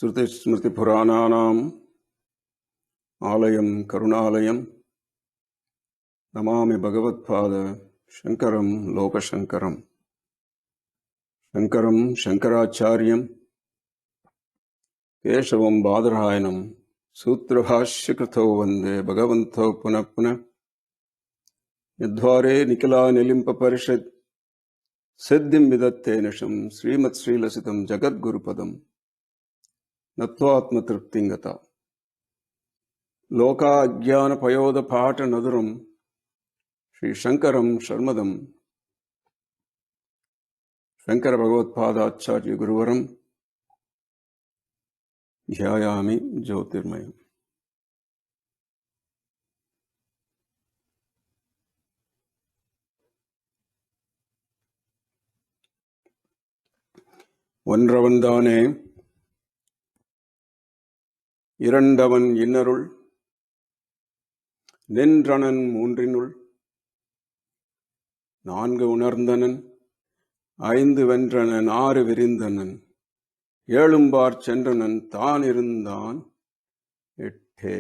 Shruti-smriti-purananam Alayam Karunalayam Namami Bhagavat-pada Shankaram Loka-Shankaram Shankaram Shankaracharyam Keshavam Badrayanam Sutra-bhashya-krito Vande Bhagavanto Punah-Punah Yadhvare Nikala-nilimpa-parishad Siddhim-vidatte-nisham Srimat-srilasitam Jagat-gurupadam Natva-atma-triptingata Loka-ajnana-payoda-pata-naduram Shri Shankaram Sharmadam Shankara Bhagavat-pada Acharya Guruvaram Dhyayami Jyotirmayam. ஒன்றவன்தானே இரண்டவன் இன்னருள் நின்றனன் மூன்றினுள் நான்கு உணர்ந்தனன் ஐந்து வென்றனன் ஆறு விரிந்தனன் ஏழும்பார் சென்றனன் தான் இருந்தான் எட்டே.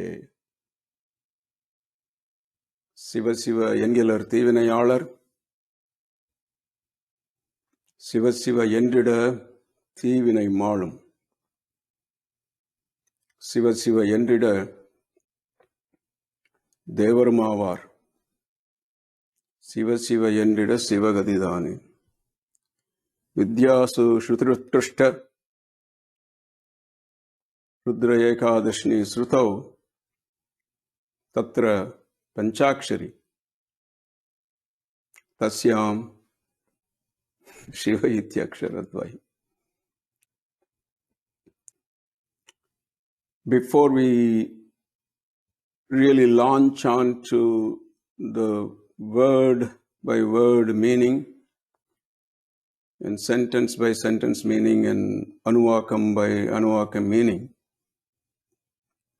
சிவசிவ என்கிறர் தீவினையாளர் சிவசிவ என்றிட தீவினை மாளும். சிவசிவ என்றிட தேவருமாவார் சிவசிவ என்றிட சிவகதிதானே. வித்யாசு ஸ்ருதிருத்கிருஷ்ட ருத்ர ஏகாதஷ்ணி ஸ்ருதௌ தத்ர பஞ்சாக்ஷரி தஸ்யாம் சிவ இத்யக்ஷரத்வயி. Before we really launch on to the word by word meaning and sentence by sentence meaning and anuvakam by anuvakam meaning,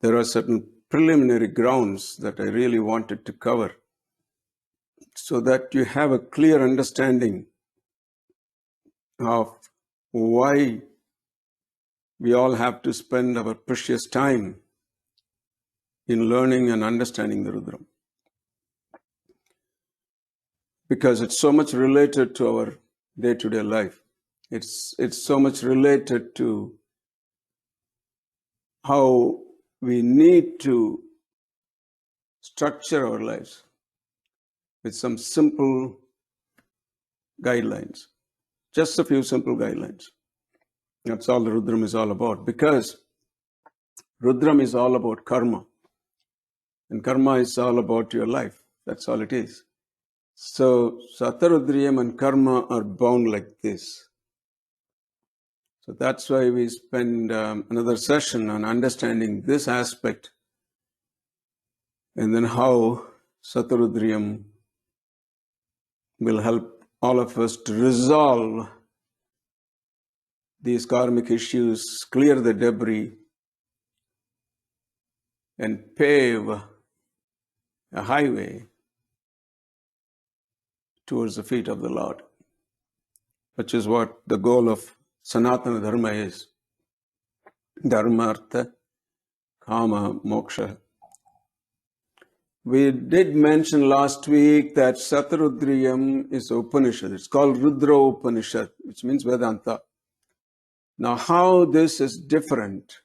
there are certain preliminary grounds that I really wanted to cover so that you have a clear understanding of why we all have to spend our precious time in learning and understanding the Rudram. Because it's so much related to our day-to-day life. It's so much related to how we need to structure our lives with some simple guidelines. Just a few simple guidelines. That's all the Rudram is all about. Because Rudram is all about karma. And karma is all about your life. That's all it is. So Satarudriyam and karma are bound like this. So that's why we spend another session on understanding this aspect. And then how Satarudriyam will help all of us to resolve these karmic issues, clear the debris, and pave a highway towards the feet of the Lord, which is what the goal of Sanatana Dharma is. Dharma, Artha, Kama, Moksha. We did mention last week that Satarudriyam is Upanishad. It's called Rudra Upanishad, which means Vedanta. Now, how this is different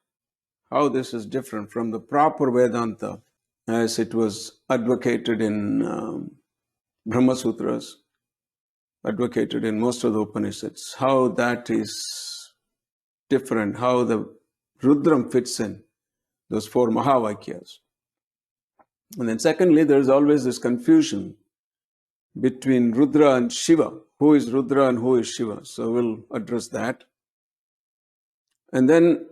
from the proper Vedanta as it was advocated in Brahma Sutras, advocated in most of the Upanishads, how that is different, how the Rudram fits in those four Mahavakyas. And then secondly, there's always this confusion between Rudra and Shiva. Who is Rudra and who is Shiva? So we'll address that. And then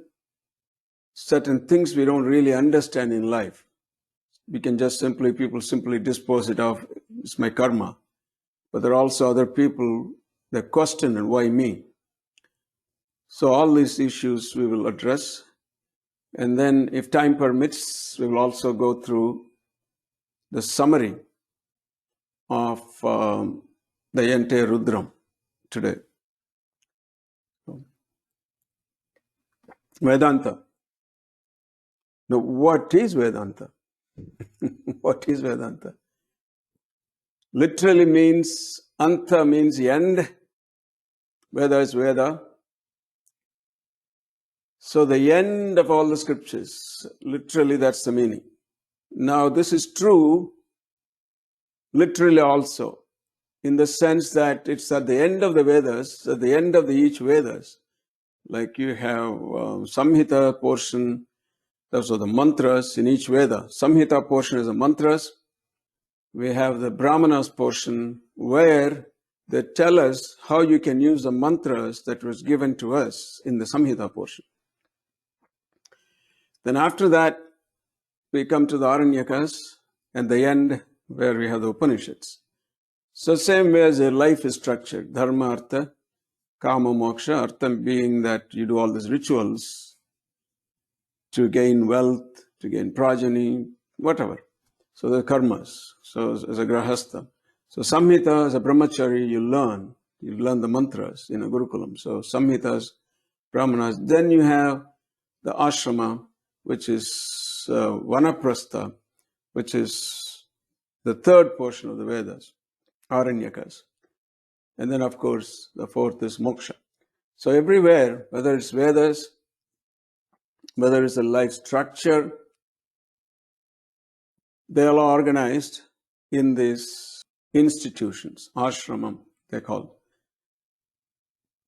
certain things we don't really understand in life. We can just people simply dispose it off. It's my karma. But there are also other people that question, and why me? So all these issues we will address. And then if time permits, we will also go through the summary of the entire Rudram today. Vedanta. Now, what is Vedanta? What is Vedanta? Literally means, anta means end, Veda is Veda. So the end of all the scriptures, literally that's the meaning. Now this is true literally also, in the sense that it's at the end of the Vedas, at the end of each Vedas, like you have Samhita portion, those are the mantras in each Veda. Samhita portion is the mantras. We have the Brahmanas portion where they tell us how you can use the mantras that was given to us in the Samhita portion. Then after that, we come to the Aranyakas and the end where we have the Upanishads. So same way as your life is structured, dharma, artha, kama, moksha, artha being that you do all these rituals to gain wealth, to gain progeny, whatever. So the karmas. So as a grahastha. So samhita, as a brahmachari, you learn the mantras in a gurukulam. So samhitas, brahmanas. Then you have the ashrama, which is vanaprastha, which is the third portion of the Vedas, Aranyakas. And then, of course, the fourth is moksha. So everywhere, whether it's Vedas, whether it's a life structure, they are all organized in these institutions, ashramam, they're called.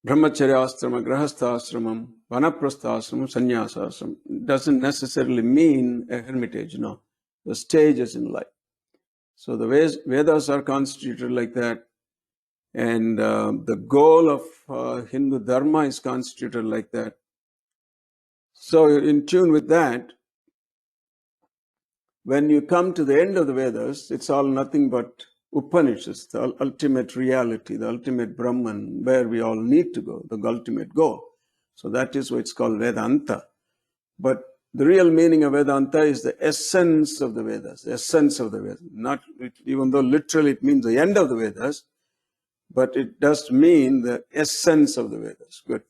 Brahmacharya ashrama, grahastha ashramam, vanaprastha ashramam, sannyasa ashramam. Doesn't necessarily mean a hermitage, no. The stages in life. So the Vedas are constituted like that. And the goal of Hindu Dharma is constituted like that. So in tune with that, when you come to the end of the Vedas, it's all nothing but Upanishads, the ultimate reality, the ultimate Brahman, where we all need to go, the ultimate goal. So that is why it's called Vedanta. But the real meaning of Vedanta is the essence of the Vedas, the essence of the Vedas. Not, even though literally it means the end of the Vedas, but it does mean the essence of the Vedas. Good.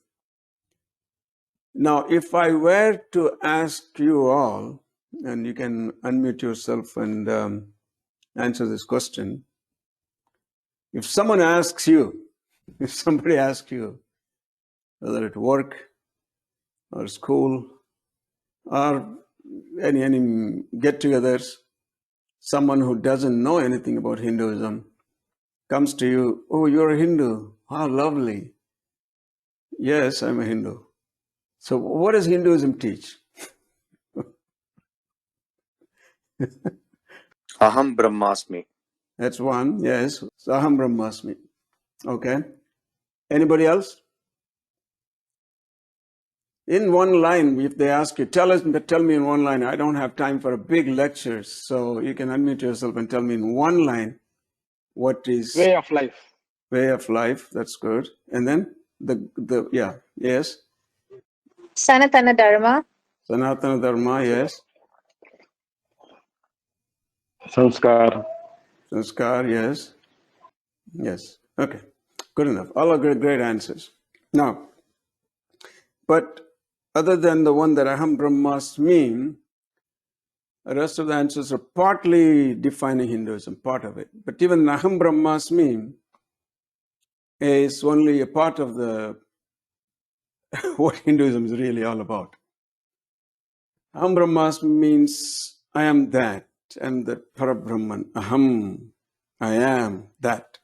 Now, if I were to ask you all, and you can unmute yourself and answer this question. If someone asks you, if somebody asks you, whether at work or school or any get-togethers, someone who doesn't know anything about Hinduism comes to you, oh, you're a Hindu. How lovely. Yes, I'm a Hindu. So what does Hinduism teach? Aham Brahmasmi. That's one, yes. So Aham Brahmasmi. Okay. Anybody else? In one line, if they ask you, tell me in one line. I don't have time for a big lecture, so you can unmute yourself and tell me in one line what is way of life. Way of life. That's good. And then yes. Sanatana Dharma. Sanatana Dharma, yes. Sanskar. Sanskar, yes. Yes. Okay. Good enough. All are great answers. Now, but other than the one that Aham Brahmasmi, the rest of the answers are partly defining Hinduism, part of it. But even Aham Brahmasmi is only a part of the what Hinduism is really all about. Aham Brahmasmi means I am that. I am the Parabrahman. Aham. I am that.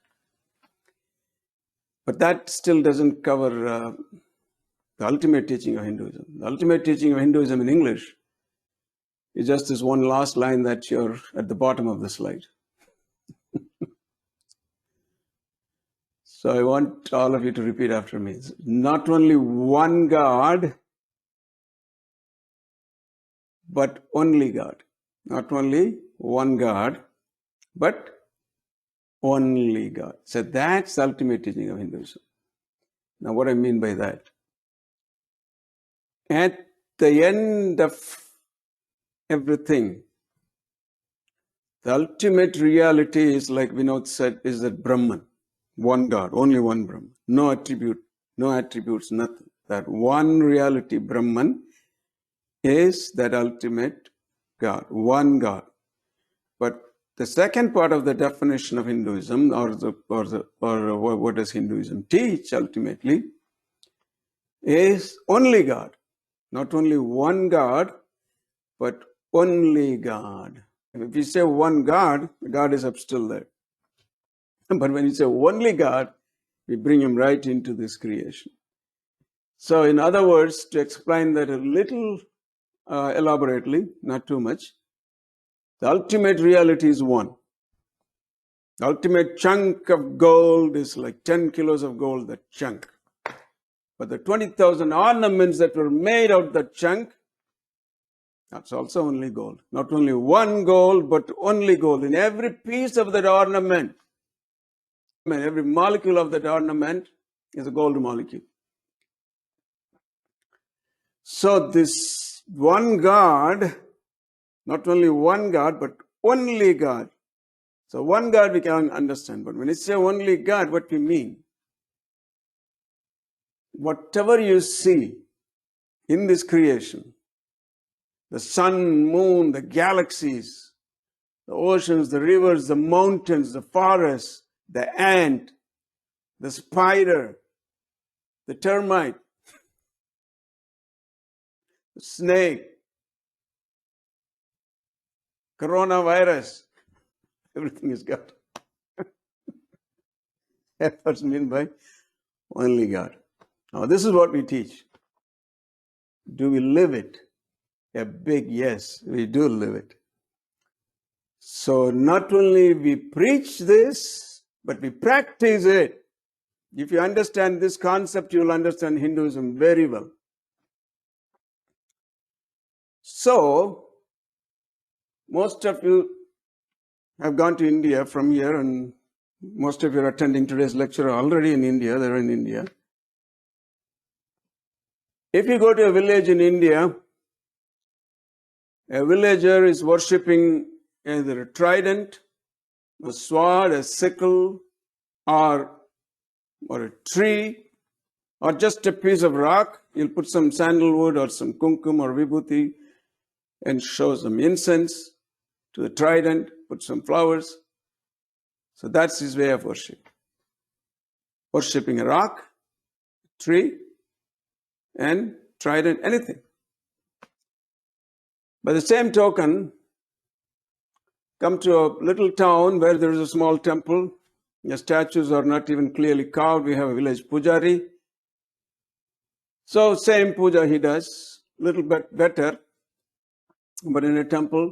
But that still doesn't cover the ultimate teaching of Hinduism. The ultimate teaching of Hinduism in English is just this one last line that you're at the bottom of the slide. So I want all of you to repeat after me. It's not only one God, but only God. Not only one God, but only God. So that's the ultimate teaching of Hinduism. Now what I mean by that? At the end of everything, the ultimate reality is, like Vinod said, is that Brahman. One God, only one Brahman. No attributes, nothing. That one reality, Brahman, is that ultimate God, one God. But the second part of the definition of Hinduism, or what does Hinduism teach ultimately, is only God. Not only one God, but only God. If you say one God, God is up still there. But when you say only God, we bring him right into this creation. So in other words, to explain that a little elaborately, not too much, the ultimate reality is one. The ultimate chunk of gold is like 10 kilos of gold, that chunk. But the 20,000 ornaments that were made out of that chunk, that's also only gold. Not only one gold, but only gold. In every piece of that ornament, every molecule of that ornament is a gold molecule. So this one God, not only one God, but only God. So one God we can understand. But when you say only God, what do you mean? Whatever you see in this creation, the sun, moon, the galaxies, the oceans, the rivers, the mountains, the forests, the ant, the spider, the termite, the snake, coronavirus, everything is God. That's what's meant by only God. Now, this is what we teach. Do we live it? A big yes, we do live it. So not only we preach this, but we practice it. If you understand this concept, you will understand Hinduism very well. So, most of you have gone to India from here, and most of you are attending today's lecture are already in India. They're in India. If you go to a village in India, a villager is worshipping either a trident, a sword, a sickle, or a tree, or just a piece of rock. You'll put some sandalwood or some kumkum or vibhuti and show some incense to the trident, put some flowers. So that's his way of worship. Worshipping a rock, tree, and trident, anything. By the same token, come to a little town where there is a small temple. The statues are not even clearly carved. We have a village pujari. So same puja he does, little bit better, but in a temple.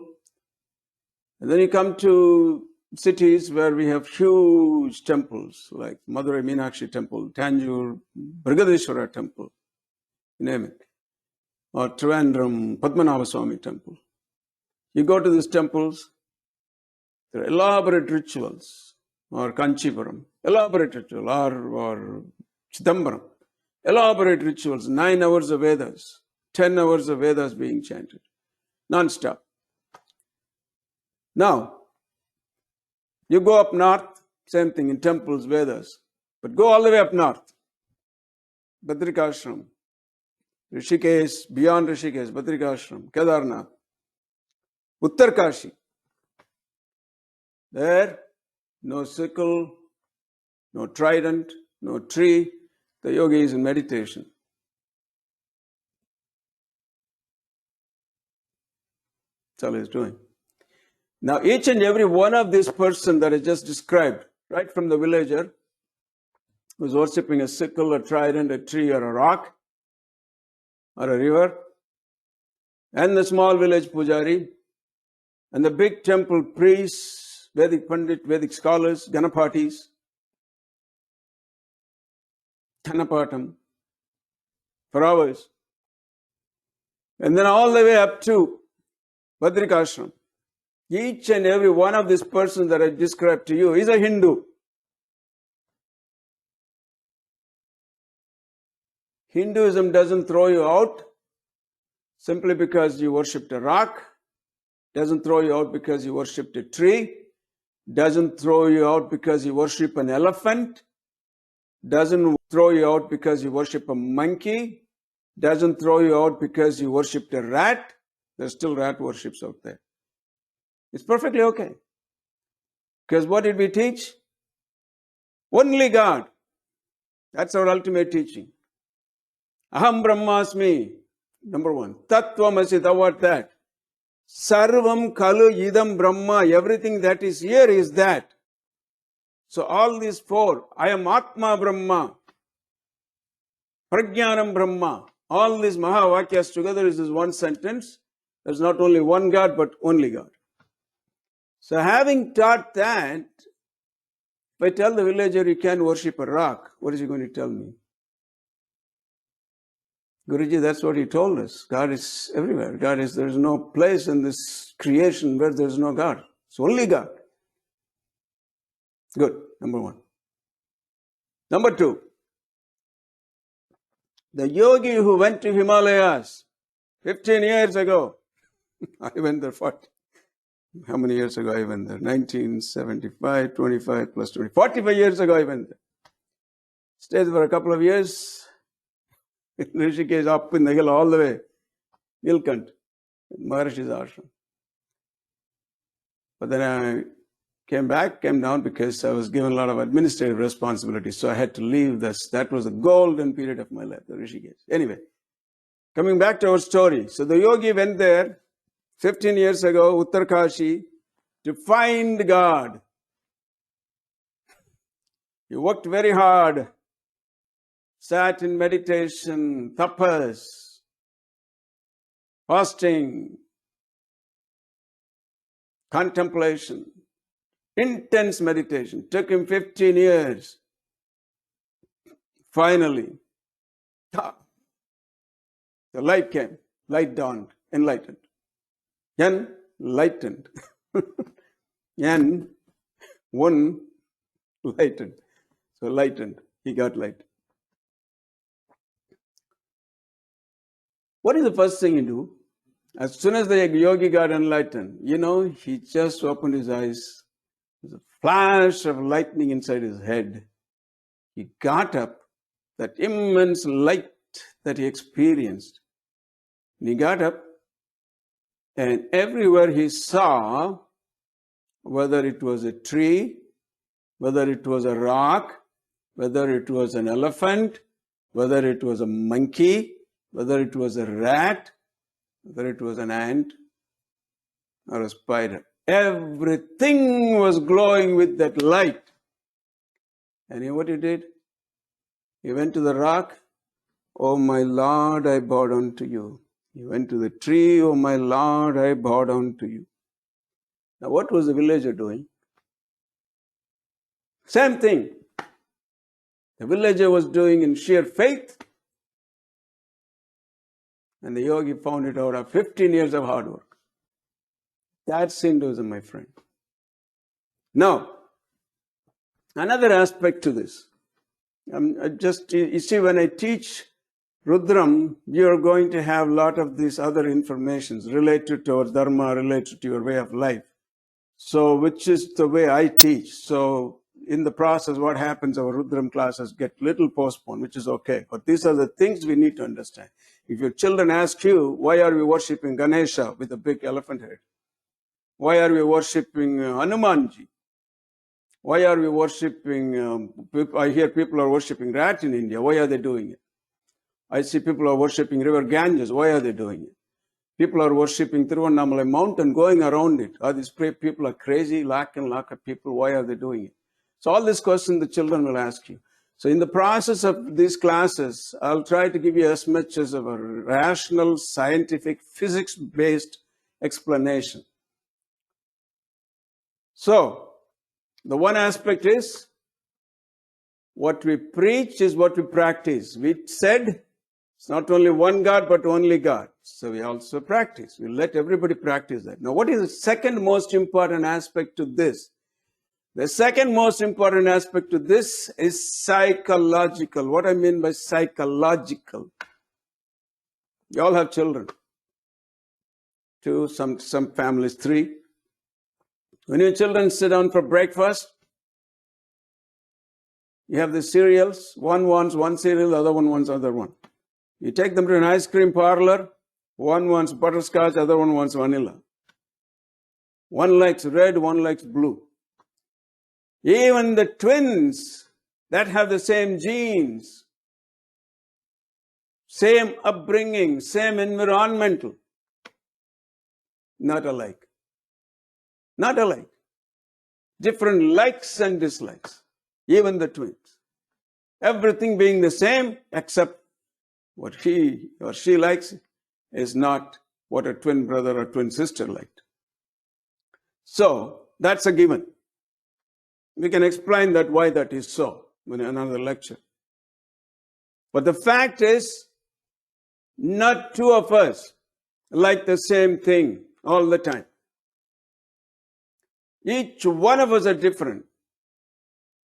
And then you come to cities where we have huge temples, like Madurai Meenakshi Temple, Tanjore, Brigadeshwara Temple, you name it, or Trivandrum, Padmanabha Swami Temple. You go to these temples, there are elaborate rituals, or Kanchipuram, elaborate ritual, or Chidambaram, elaborate rituals, 9 hours of Vedas, 10 hours of Vedas being chanted, non-stop. Now, you go up north, same thing in temples, Vedas, but go all the way up north, Badrikashram, Rishikesh, beyond Rishikesh, Badrikashram, Kedarnath, Uttarkashi. There, no sickle, no trident, no tree. The yogi is in meditation. That's all he's doing. Now, each and every one of this person that I just described, right from the villager who's worshipping a sickle, a trident, a tree, or a rock, or a river, and the small village pujari, and the big temple priests, Vedic Pandit, Vedic scholars, Ganapatis, Thanapatam, for hours. And then all the way up to Badrikashram. Each and every one of these persons that I described to you is a Hindu. Hinduism doesn't throw you out simply because you worshipped a rock, doesn't throw you out because you worshipped a tree, doesn't throw you out because you worship an elephant, doesn't throw you out because you worship a monkey, doesn't throw you out because you worshipped a rat. There's still rat worships out there. It's perfectly okay. Because what did we teach? Only God. That's our ultimate teaching. Aham Brahmasmi. Number one. Tattvamasi, thou art that. Sarvam Kalu Idam Brahma. Everything that is here is that. So all these four. I am Atma Brahma. Prajnanam Brahma. All these Mahavakyas together is this one sentence. There's not only one God, but only God. So having taught that, if I tell the villager you can't worship a rock, what is he going to tell me? Guruji, that's what he told us. God is everywhere. There's no place in this creation where there's no God. It's only God. Good, number one. Number two, the yogi who went to Himalayas 15 years ago, I went there 40. How many years ago I went there? 1975, 25 plus 20. 45 years ago I went there. Stayed for a couple of years. In Rishikesh, up in the hill all the way. Nilkant, Maharishi's ashram. But then I came down because I was given a lot of administrative responsibilities. So I had to leave this. That was the golden period of my life, the Rishikesh. Anyway, coming back to our story. So the yogi went there 15 years ago, Uttarkashi, to find God. He worked very hard, sat in meditation, tapas, fasting, contemplation, intense meditation. Took him 15 years. Finally, the light came, light dawned, enlightened. Enlightened. And one lightened. So lightened. He got light. What is the first thing you do? As soon as the yogi got enlightened, he just opened his eyes. There's a flash of lightning inside his head. He got up, that immense light that he experienced. And he got up, and everywhere he saw, whether it was a tree, whether it was a rock, whether it was an elephant, whether it was a monkey, whether it was a rat, whether it was an ant or a spider, everything was glowing with that light. And you know what he did? He went to the rock. Oh my Lord, I bow down to you. He went to the tree. Oh my Lord, I bow down to you. Now what was the villager doing? Same thing. The villager was doing in sheer faith. And the yogi found it out after 15 years of hard work. That's Hinduism, my friend. Now, another aspect to this. You see, when I teach Rudram, you're going to have a lot of these other informations related to our dharma, related to your way of life. So, which is the way I teach. So, in the process, what happens, our Rudram classes get little postponed, which is okay. But these are the things we need to understand. If your children ask you, why are we worshipping Ganesha with a big elephant head? Why are we worshipping Hanumanji? Why are we worshipping, I hear people are worshipping rat in India. Why are they doing it? I see people are worshipping river Ganges. Why are they doing it? People are worshipping Tiruvannamalai mountain, going around it. Are these people are crazy, lakh of people? Why are they doing it? So all these questions the children will ask you. So in the process of these classes, I'll try to give you as much as of a rational, scientific, physics-based explanation. So, the one aspect is, what we preach is what we practice. We said, it's not only one God, but only God. So we also practice. We let everybody practice that. Now, what is the second most important aspect to this? The second most important aspect to this is psychological. What I mean by psychological? You all have children. 2, some families 3. When your children sit down for breakfast, You have the cereals, one wants one cereal, the other one wants other one. You take them to an ice cream parlor, one wants butterscotch, other one wants vanilla. One likes red, one likes blue. Even the twins that have the same genes, same upbringing, same environmental, not alike. Not alike. Different likes and dislikes. Even the twins. Everything being the same except what he or she likes is not what a twin brother or twin sister liked. So, that's a given. We can explain that why that is so in another lecture. But the fact is, not two of us like the same thing all the time. Each one of us are different.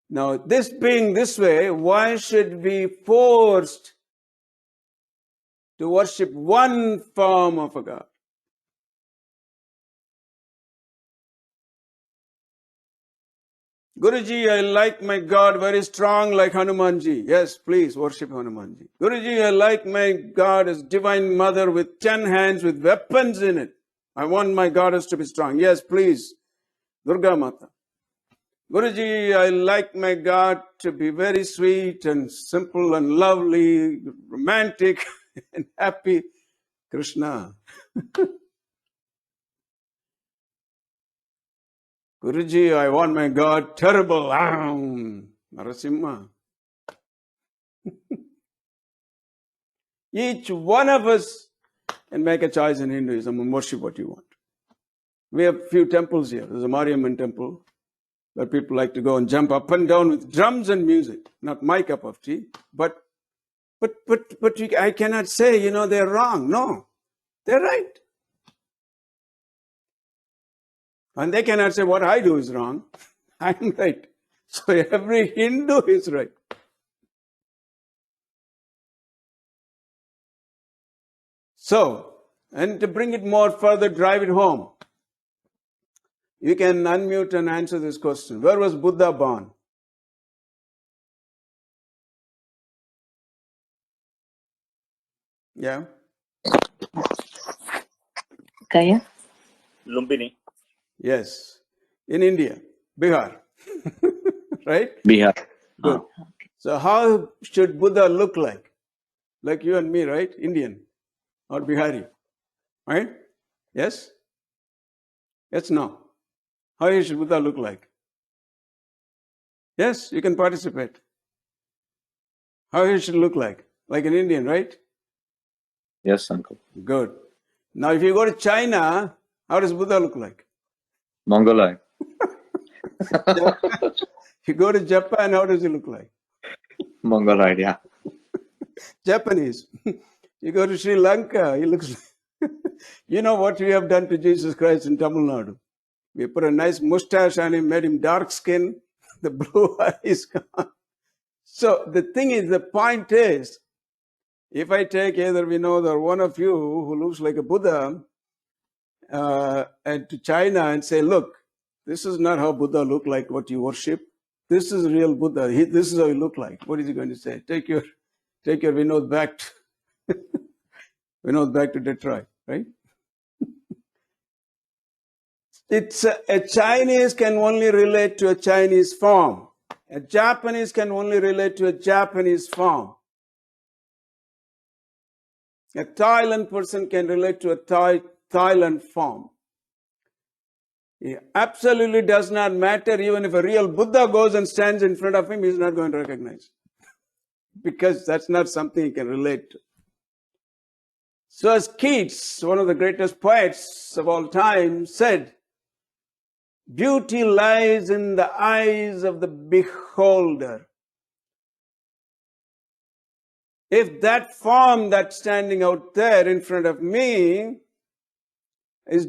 Now, this being this way, why should we be forced to worship one form of a God? Guruji, I like my God very strong like Hanumanji. Yes, please worship Hanumanji. Guruji, I like my God as Divine Mother with 10 hands with weapons in it. I want my goddess to be strong. Yes, please. Durga Mata. Guruji, I like my God to be very sweet and simple and lovely, romantic and happy. Krishna. Guruji, I want my God terrible. Narasimha. Each one of us can make a choice in Hinduism and worship what you want. We have a few temples here. There's a Mariamman temple where people like to go and jump up and down with drums and music. Not my cup of tea, but I cannot say, they're wrong. No, they're right. And they cannot say what I do is wrong. I'm right. So every Hindu is right. So, and to bring it more further, drive it home, you can unmute and answer this question. Where was Buddha born? Yeah? Kaya? Lumbini. Yes. In India. Bihar. Right? Bihar. Good. So how should Buddha look like? Like you and me, right? Indian or Bihari. Right? Yes? Yes, no. How should Buddha look like? Yes, you can participate. How he should look like? Like an Indian, right? Yes, uncle. Good. Now if you go to China, how does Buddha look like? Mongoloid. If you go to Japan, how does he look like? Mongoloid, yeah. Japanese. You go to Sri Lanka, he looks like... You know what we have done to Jesus Christ in Tamil Nadu? We put a nice mustache on him, made him dark skin, the blue eyes gone. So the thing is, the point is, if I take either Vinod or one of you who looks like a Buddha and to China and say, look, this is not how Buddha looked like what you worship. This is real Buddha. This is how he looked like. What is he going to say? Take your Vinod back to Vinod back to Detroit, right? It's a Chinese can only relate to a Chinese form. A Japanese can only relate to a Japanese form. A Thailand person can relate to a Thailand form. It absolutely does not matter. Even if a real Buddha goes and stands in front of him, he's not going to recognize. Because that's not something he can relate to. So as Keats, one of the greatest poets of all time, said, beauty lies in the eyes of the beholder. If that form that's standing out there in front of me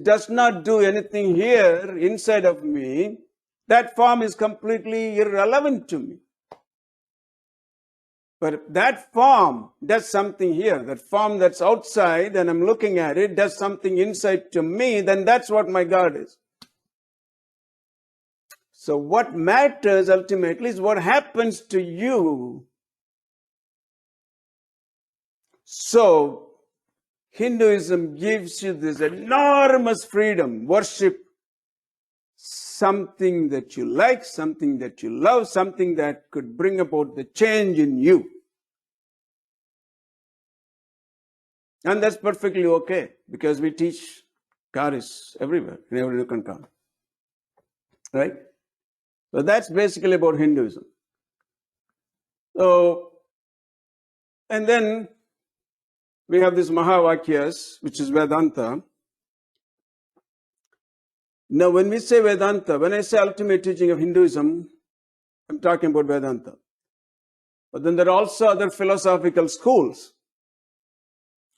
does not do anything here inside of me, that form is completely irrelevant to me. But if that form does something here, that form that's outside and I'm looking at it does something inside to me, then that's what my God is. So what matters ultimately is what happens to you. So Hinduism gives you this enormous freedom. Worship something that you like, something that you love, something that could bring about the change in you. And that's perfectly okay, because we teach God is everywhere, in every nook and corner. Right? So that's basically about Hinduism. So, and then we have this Mahavakyas, which is Vedanta. Now, when we say Vedanta, when I say ultimate teaching of Hinduism, I'm talking about Vedanta. But then there are also other philosophical schools.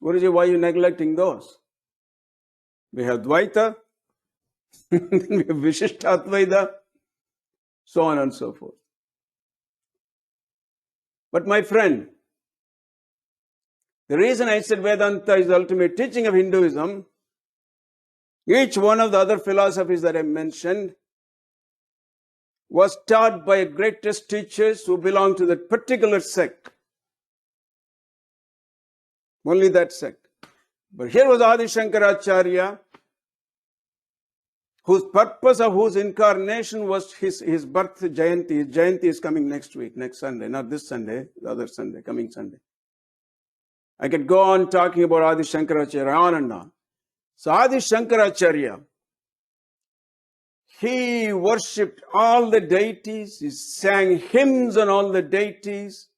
Guruji, why are you neglecting those? We have Dvaita, then we have Vishishtadvaita, so on and so forth. But my friend, the reason I said Vedanta is the ultimate teaching of Hinduism, each one of the other philosophies that I mentioned was taught by greatest teachers who belong to that particular sect. Only that sect. But here was Adi Shankaracharya, whose purpose of whose incarnation was his birth Jayanti. His Jayanti is coming next week, next Sunday, not this Sunday, the other Sunday, coming Sunday. I could go on talking about Adi Shankaracharya on and on. So Adi Shankaracharya, he worshipped all the deities, he sang hymns on all the deities.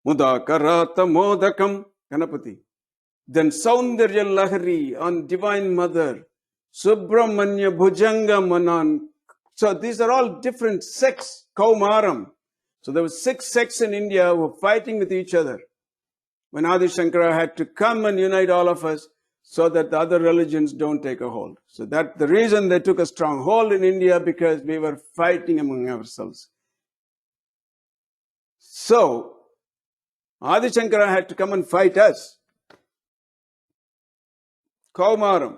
Mudakarata Modakam, Ganapati. Then Saundarya Lahari on Divine Mother, Subramanya Bhujanga Manan. So these are all different sects, Kaumaram. So there were 6 sects in India who were fighting with each other. When Adi Shankara had to come and unite all of us so that the other religions don't take a hold. So that the reason they took a strong hold in India, because we were fighting among ourselves. So Adi Shankara had to come and fight us. Kaumaram.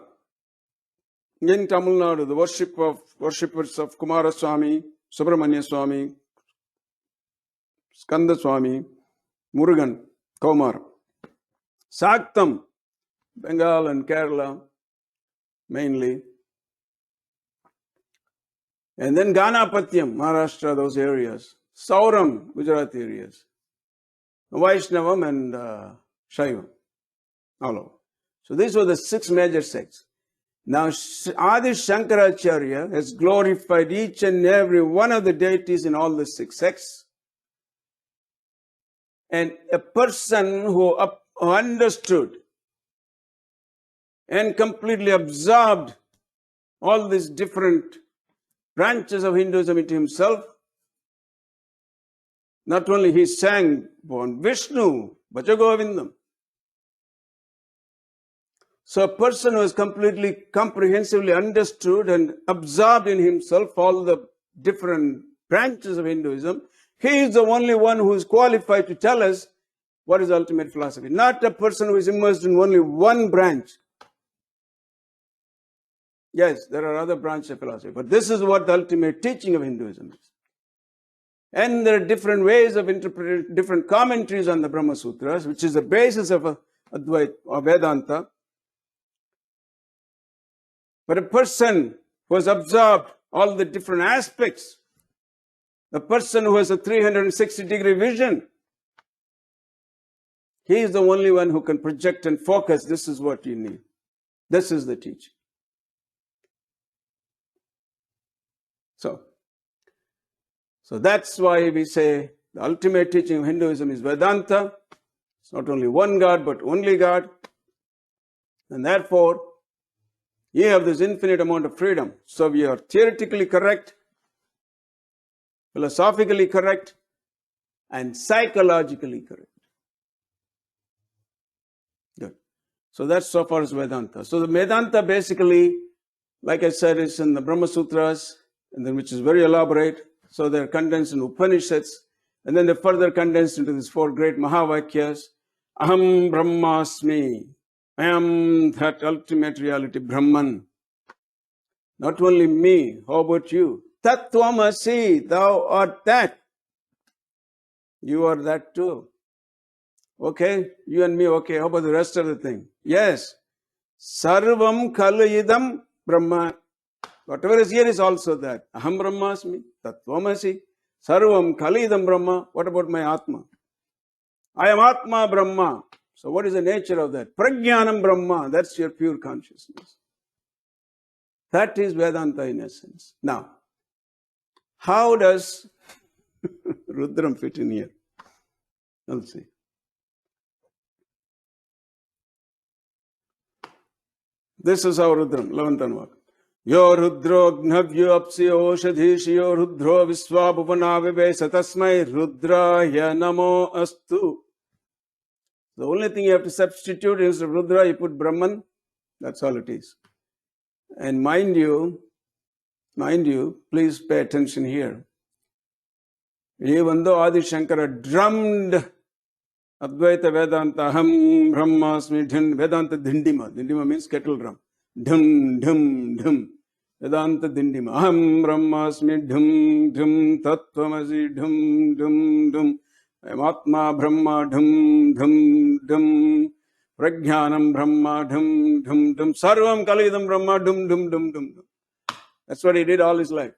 In Tamil Nadu, the worshippers of Kumara Swami, Subramanya Swami, Skanda Swami, Murugan, Kaumaram. Saktam, Bengal and Kerala, mainly. And then Ganapatyam, Maharashtra, those areas. Sauram, Gujarat areas. Vaishnavam and Shaivam, all over. So these were the 6 major sects. Now Adi Shankaracharya has glorified each and every one of the deities in all the 6 sects. And a person who understood and completely absorbed all these different branches of Hinduism into himself, not only he sang on Vishnu, Bhajagovindam. So a person who has completely, comprehensively understood and absorbed in himself all the different branches of Hinduism, he is the only one who is qualified to tell us what is ultimate philosophy. Not a person who is immersed in only one branch. Yes, there are other branches of philosophy, but this is what the ultimate teaching of Hinduism is. And there are different ways of interpreting, different commentaries on the Brahma Sutras, which is the basis of Advaita or Vedanta. But a person who has absorbed all the different aspects, the person who has a 360-degree vision, he is the only one who can project and focus. This is what you need. This is the teaching. So that's why we say the ultimate teaching of Hinduism is Vedanta. It's not only one God, but only God. And therefore, you have this infinite amount of freedom. So we are theoretically correct, philosophically correct, and psychologically correct. Good. So that's so far as Vedanta. So the Vedanta basically, like I said, is in the Brahma Sutras, and then which is very elaborate. So they're condensed in Upanishads, and then they're further condensed into these 4 great Mahavakyas. Aham Brahmasmi. I am that ultimate reality, Brahman. Not only me, how about you? Tattvamasi, thou art that. You are that too. Okay, you and me, okay, how about the rest of the thing? Yes. Sarvam Kalayidam Brahma. Whatever is here is also that. Aham Brahmasmi, Tattvamasi, Sarvam Kalayidam Brahma. What about my Atma? I am Atma Brahma. So what is the nature of that? Prajnanam Brahma. That's your pure consciousness. That is Vedanta in essence. Now, how does Rudram fit in here? Let's see. This is our Rudram, 11th Anvak. Yo Rudro Gnavyo Apsyo Shadhishiyo Rudro Viswabhuvanavivesa Satasmai Rudraya Namo Astu. The only thing you have to substitute is Rudra, you put Brahman. That's all it is. And mind you, please pay attention here. Even though Adi Shankara drummed Advaita Vedanta, Aham Brahmasmi Dhin, Vedanta Dhindima. Dhindima means kettle drum. Dhum, dhum, dhum. Vedanta Dhindima. Aham Brahmasmi dhum, dhum, Tattvamasi dhum, dhum, dhum. I am Atma Brahma dhum, dhum, dhum. Prajnanam Brahma dhum, dhum, dhum. Sarvam Kalidam Brahma dhum, dhum, dhum, dhum. That's what he did all his life.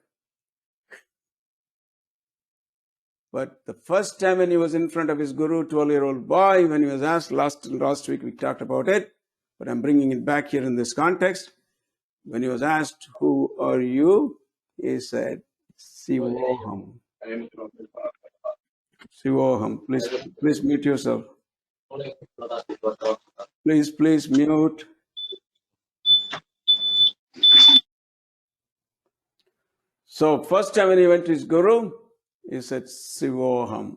But the first time when he was in front of his guru, 12-year-old boy, when he was asked, last week we talked about it, but I'm bringing it back here in this context. When he was asked, who are you? He said, Sivoham. Sivoham. Please mute yourself. Please mute. So first time when he went to his guru, he said, Sivoham,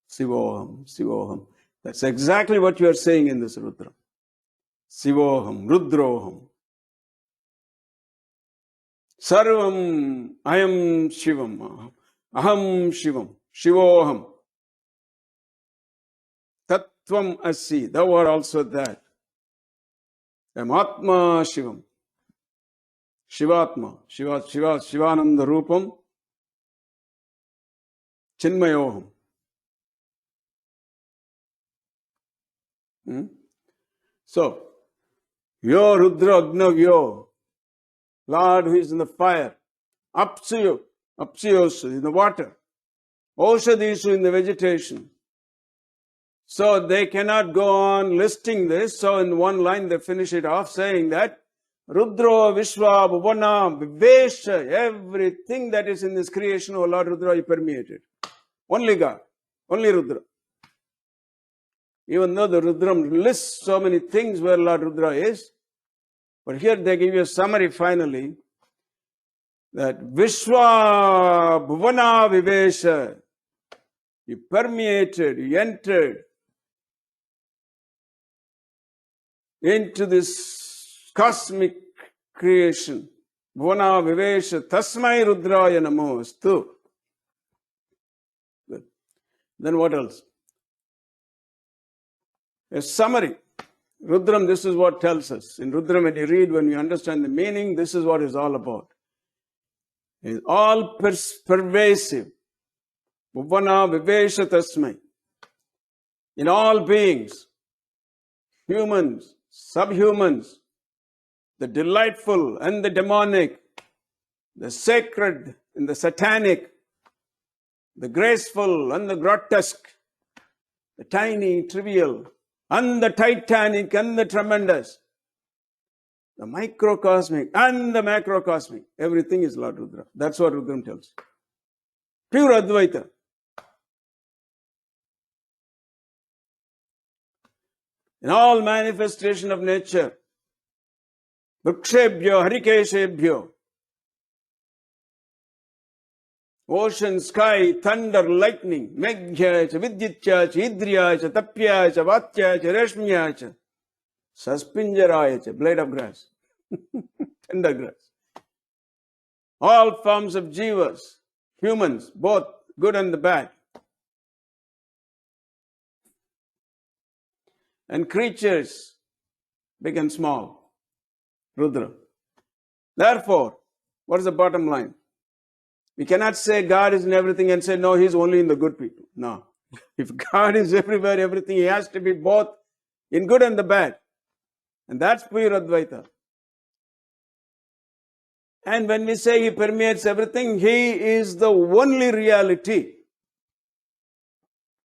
Sivoham, Sivoham. That's exactly what you are saying in this Rudra. Sivoham, Rudroham. Sarvam, I am Shivam. Aham Shivam, Shivoham. Tattvam Asi, thou art also that. I am Atma Shivam. Shivatma, Shivananda Rupam. Chinmayoham. So, Yo Rudra Agnavyo, Lord who is in the fire, Apsuyo, Apsuyosu in the water, Oshadishu in the vegetation. So they cannot go on listing this. So in one line they finish it off saying that Rudra Vishwa Bhuvana Vivesha, everything that is in this creation, O Lord Rudra, you permeated. Only God, only Rudra. Even though the Rudram lists so many things where Lord Rudra is, but here they give you a summary finally that Vishwa Bhuvana Vivesha, you permeated, you entered into this cosmic creation. Bhuvana Vivesha Tasmai Rudraya Namostu. Good. Then what else? A summary. Rudram, this is what tells us. In Rudram, when you read, when you understand the meaning, this is what it's all about. It's all pervasive. Bhuvana Vivesha Tasmai. In all beings, humans, subhumans, the delightful and the demonic, the sacred and the satanic, the graceful and the grotesque, the tiny, trivial, and the titanic and the tremendous, the microcosmic and the macrocosmic. Everything is Lord Rudra. That's what Rudram tells. Pure Advaita. In all manifestation of nature, Vrukshebhyo, Harikeshebhyo, ocean, sky, thunder, lightning, Meghyacha, Vidyityacha, Idriyacha, Tapyacha, Vatyacha, Reshmiyacha, Saspinjarayacha, blade of grass, tender grass. All forms of jivas, humans, both good and the bad. And creatures, big and small, Rudra. Therefore, what is the bottom line? We cannot say God is in everything and say, no, He's only in the good people. No. If God is everywhere, everything, He has to be both in good and the bad. And that's pure Advaita. And when we say He permeates everything, He is the only reality.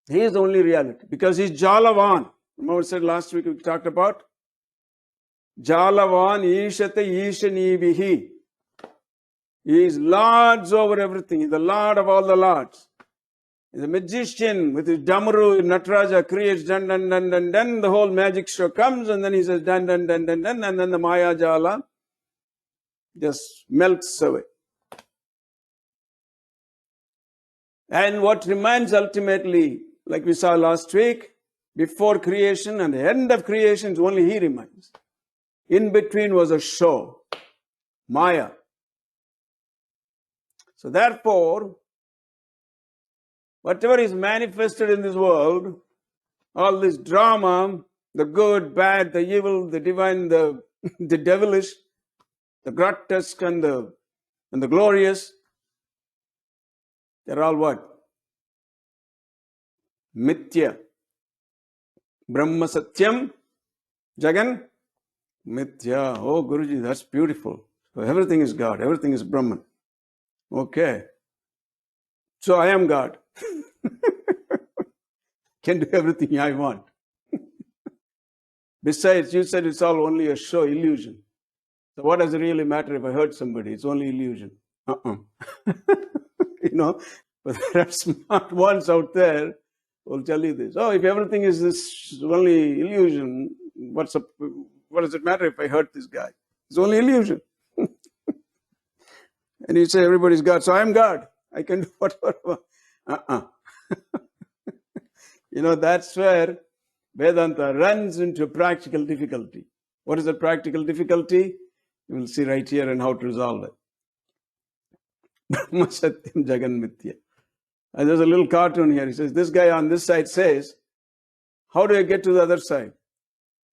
He is the only reality. Because He's Jalavan. Remember what I said last week we talked about? Jalavan Ishate Ishanibihi. He is lords over everything. He's the Lord of all the lords. He's a magician with his Damaru, Nataraja creates dun dun dun dun dun. The whole magic show comes and then he says dun dun dun dun dun, and then the Maya Jala just melts away. And what remains ultimately, like we saw last week, before creation and the end of creation, only He remains. In between was a show, Maya. So therefore, whatever is manifested in this world, all this drama, the good, bad, the evil, the divine, the devilish, the grotesque and the glorious, they're all what? Mithya. Brahma Satyam, Jagan, Mithya. Oh, Guruji, that's beautiful. So everything is God, everything is Brahman. Okay. So I am God. Can do everything I want. Besides, you said it's all only a show, illusion. So what does it really matter if I hurt somebody? It's only illusion. You know, but there are smart ones out there who will tell you this. Oh, if everything is this only illusion, what does it matter if I hurt this guy? It's only illusion. And you say everybody's God, so I'm God. I can do whatever. You know, that's where Vedanta runs into practical difficulty. What is the practical difficulty? You will see right here and how to resolve it. Brahma Satyam Jagan Mithya. And there's a little cartoon here. He says, this guy on this side says, how do I get to the other side?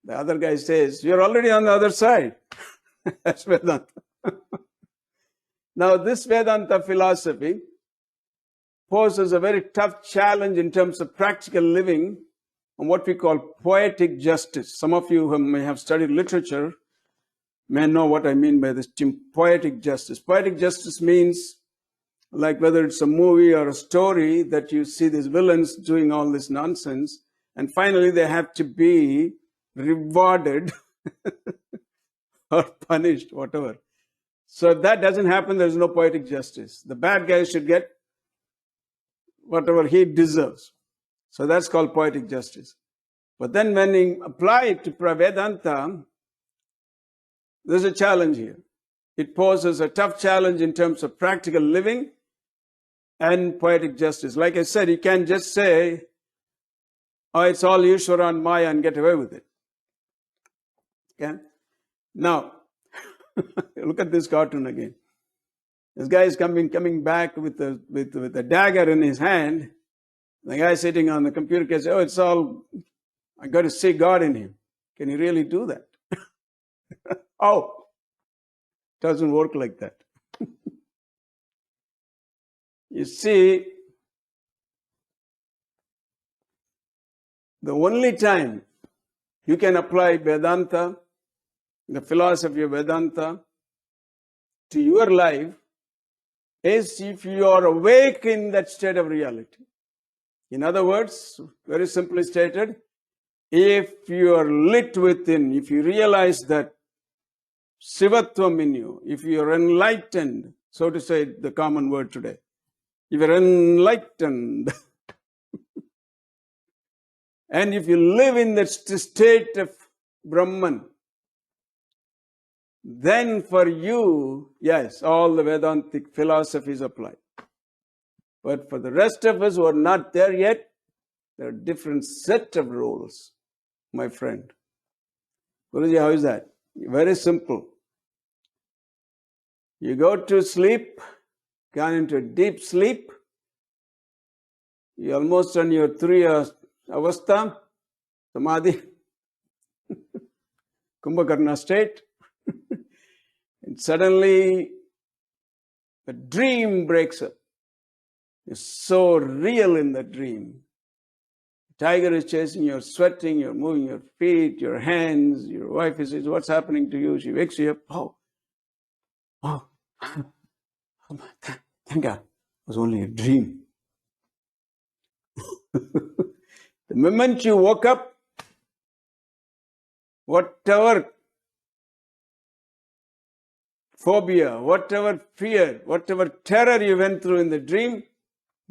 The other guy says, you're already on the other side. That's Vedanta. Now, this Vedanta philosophy poses a very tough challenge in terms of practical living on what we call poetic justice. Some of you who may have studied literature may know what I mean by this term, poetic justice. Poetic justice means, like whether it's a movie or a story, that you see these villains doing all this nonsense, and finally they have to be rewarded or punished, whatever. So if that doesn't happen, there's no poetic justice. The bad guy should get whatever he deserves. So that's called poetic justice. But then when you apply it to Vedanta, there's a challenge here. It poses a tough challenge in terms of practical living and poetic justice. Like I said, you can't just say, oh, it's all Ishvara and Maya and get away with it. Okay? Now, look at this cartoon again. This guy is coming back with a dagger in his hand. The guy sitting on the computer can say, oh, it's all, I got to see God in him. Can he really do that? Oh, it doesn't work like that. You see, the only time you can apply Vedanta, the philosophy of Vedanta, to your life is if you are awake in that state of reality. In other words, very simply stated, if you are lit within, if you realize that Sivatvam in you, if you are enlightened, so to say the common word today, if you are enlightened, and if you live in that state of Brahman, then for you, yes, all the Vedantic philosophies apply. But for the rest of us who are not there yet, there are different set of rules, my friend. Guruji, how is that? Very simple. You go to sleep, gone into deep sleep, you're almost on your 3 avastha, samadhi, Kumbhakarna state, and suddenly The dream breaks up. You're so real in the dream. Tiger is chasing you, you're sweating, you're moving your feet, your hands, your wife says, what's happening to you? She wakes you up. Oh, thank God. It was only a dream. The moment you woke up, whatever phobia, whatever fear, whatever terror you went through in the dream,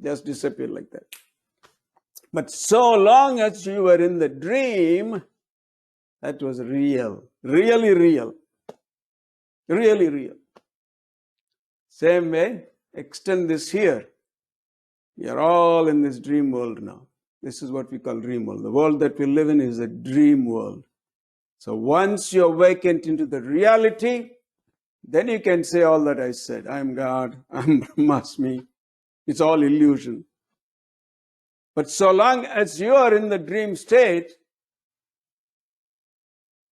just disappeared like that. But so long as you were in the dream, that was real, really real, really real. Same way, extend this here. We are all in this dream world now. This is what we call dream world. The world that we live in is a dream world. So once you awaken into the reality, then you can say all that I said. I am God, I am Brahmasmi. It's all illusion. But so long as you are in the dream state,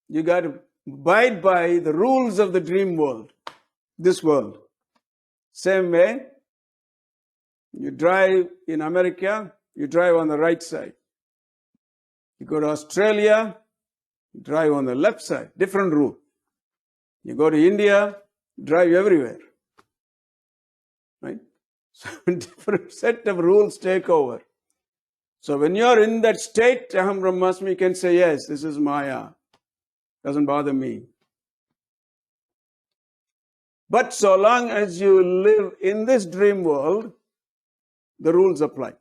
you got to abide by the rules of the dream world, this world. Same way, you drive in America, you drive on the right side. You go to Australia, you drive on the left side, different rule. You go to India, drive everywhere. Right? So different set of rules take over. So when you're in that state, Aham Brahmasmi, you can say, yes, this is Maya. Doesn't bother me. But so long as you live in this dream world, the rules apply.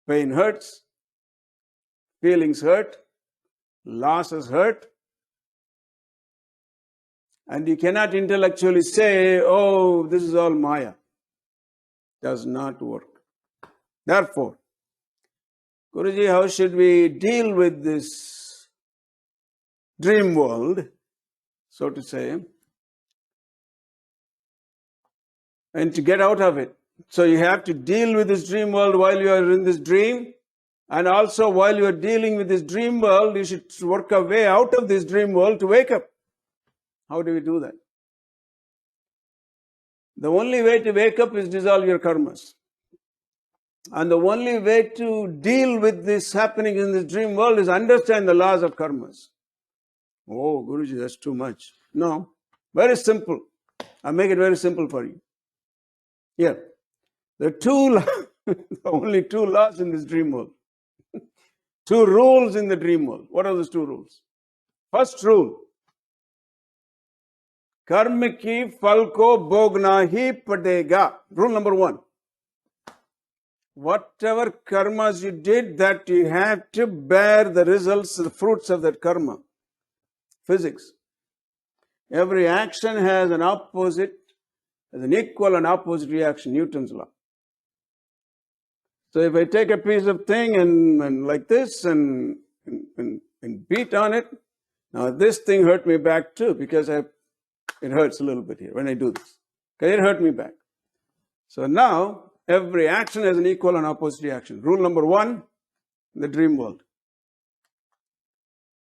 Pain hurts, feelings hurt, losses hurt, and you cannot intellectually say, oh, this is all Maya. Does not work. Therefore, Guruji, how should we deal with this dream world, so to say, and to get out of it? So you have to deal with this dream world while you are in this dream, and also while you are dealing with this dream world, you should work a way out of this dream world to wake up. How do we do that? The only way to wake up is dissolve your karmas. And the only way to deal with this happening in this dream world is understand the laws of karmas. Oh, Guruji, that's too much. No, very simple. I'll make it very simple for you. Here, there are only two laws in this dream world. Two rules in the dream world. What are those two rules? First rule, Karmic ki phal ko bhogna hi padega. Rule number one. Whatever karmas you did, that you have to bear the results, the fruits of that karma. Physics. Every action has an opposite, has an equal and opposite reaction, Newton's law. So if I take a piece of thing and like this and beat on it, now this thing hurt me back too, because it hurts a little bit here when I do this. Okay, it hurt me back. So now, every action has an equal and opposite reaction. Rule number one, in the dream world.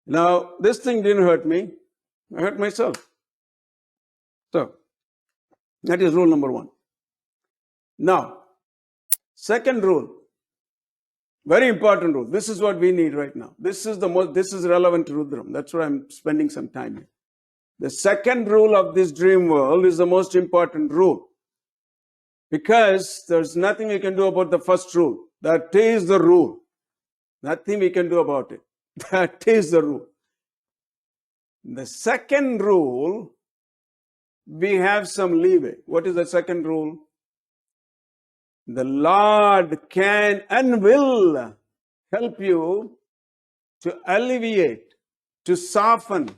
Now, this thing didn't hurt me. I hurt myself. So, that is rule number one. Now, second rule, very important rule. This is what we need right now. This is relevant to Rudram. That's why I'm spending some time here. The second rule of this dream world is the most important rule. Because there's nothing we can do about the first rule. That is the rule. Nothing we can do about it. That is the rule. The second rule, we have some leeway. What is the second rule? The Lord can and will help you to alleviate, to soften,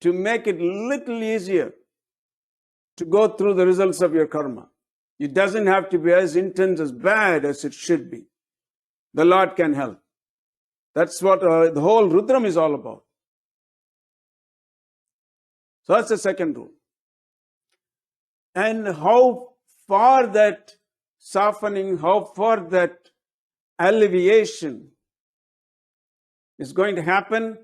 to make it little easier to go through the results of your karma. It doesn't have to be as intense, as bad as it should be. The Lord can help. That's what the whole Rudram is all about. So that's the second rule. And how far that softening, how far that alleviation is going to happen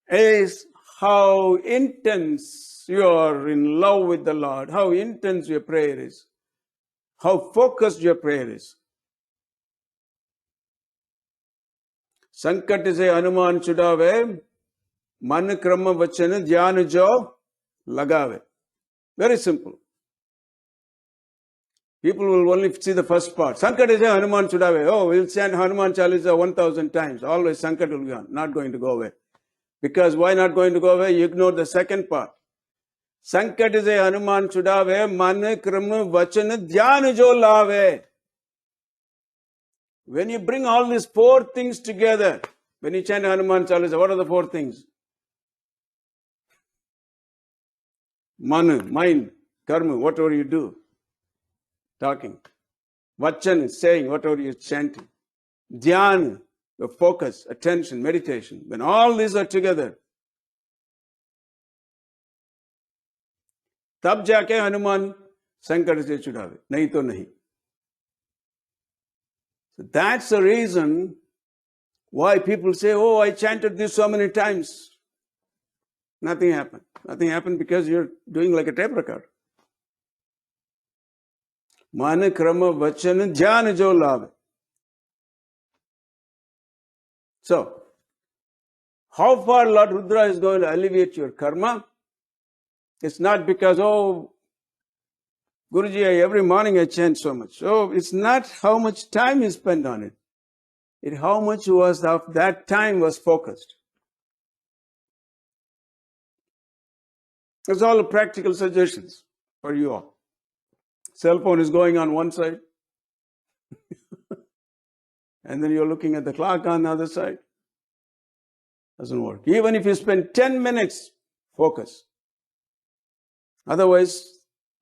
is how intense you are in love with the Lord, how intense your prayer is, how focused your prayer is. संकट से हनुमान छुड़ावे, मन क्रम वचन ध्यान जो लगावे. Very simple. People will only see the first part. Sankat is a Hanuman Chudave. Oh, we'll chant Hanuman Chalisa 1,000 times. Always Sankat will be on, not going to go away. Because why not going to go away? You ignore the second part. Sankat is a Hanuman Chudave, man kram vachan dhyan jo lave. When you bring all these four things together, when you chant Hanuman Chalisa, what are the four things? Man, mind, karma, whatever you do. Talking. Vachan is saying, whatever you're chanting. Dhyan, your focus, attention, meditation. When all these are together, तब जाके हनुमान संकट से छुड़ावे, नहीं तो नहीं. So that's the reason why people say, oh, I chanted this so many times. Nothing happened. Nothing happened because you're doing like a tape record. Man krama vachan dhyan jo lave. So, how far Lord Rudra is going to alleviate your karma? It's not because, oh, Guruji, every morning I chant so much. So, it's not how much time you spend on it. It's how much was of that time was focused. It's all practical suggestions for you all. Cell phone is going on one side. And then you're looking at the clock on the other side. Doesn't work. Even if you spend 10 minutes, focus. Otherwise,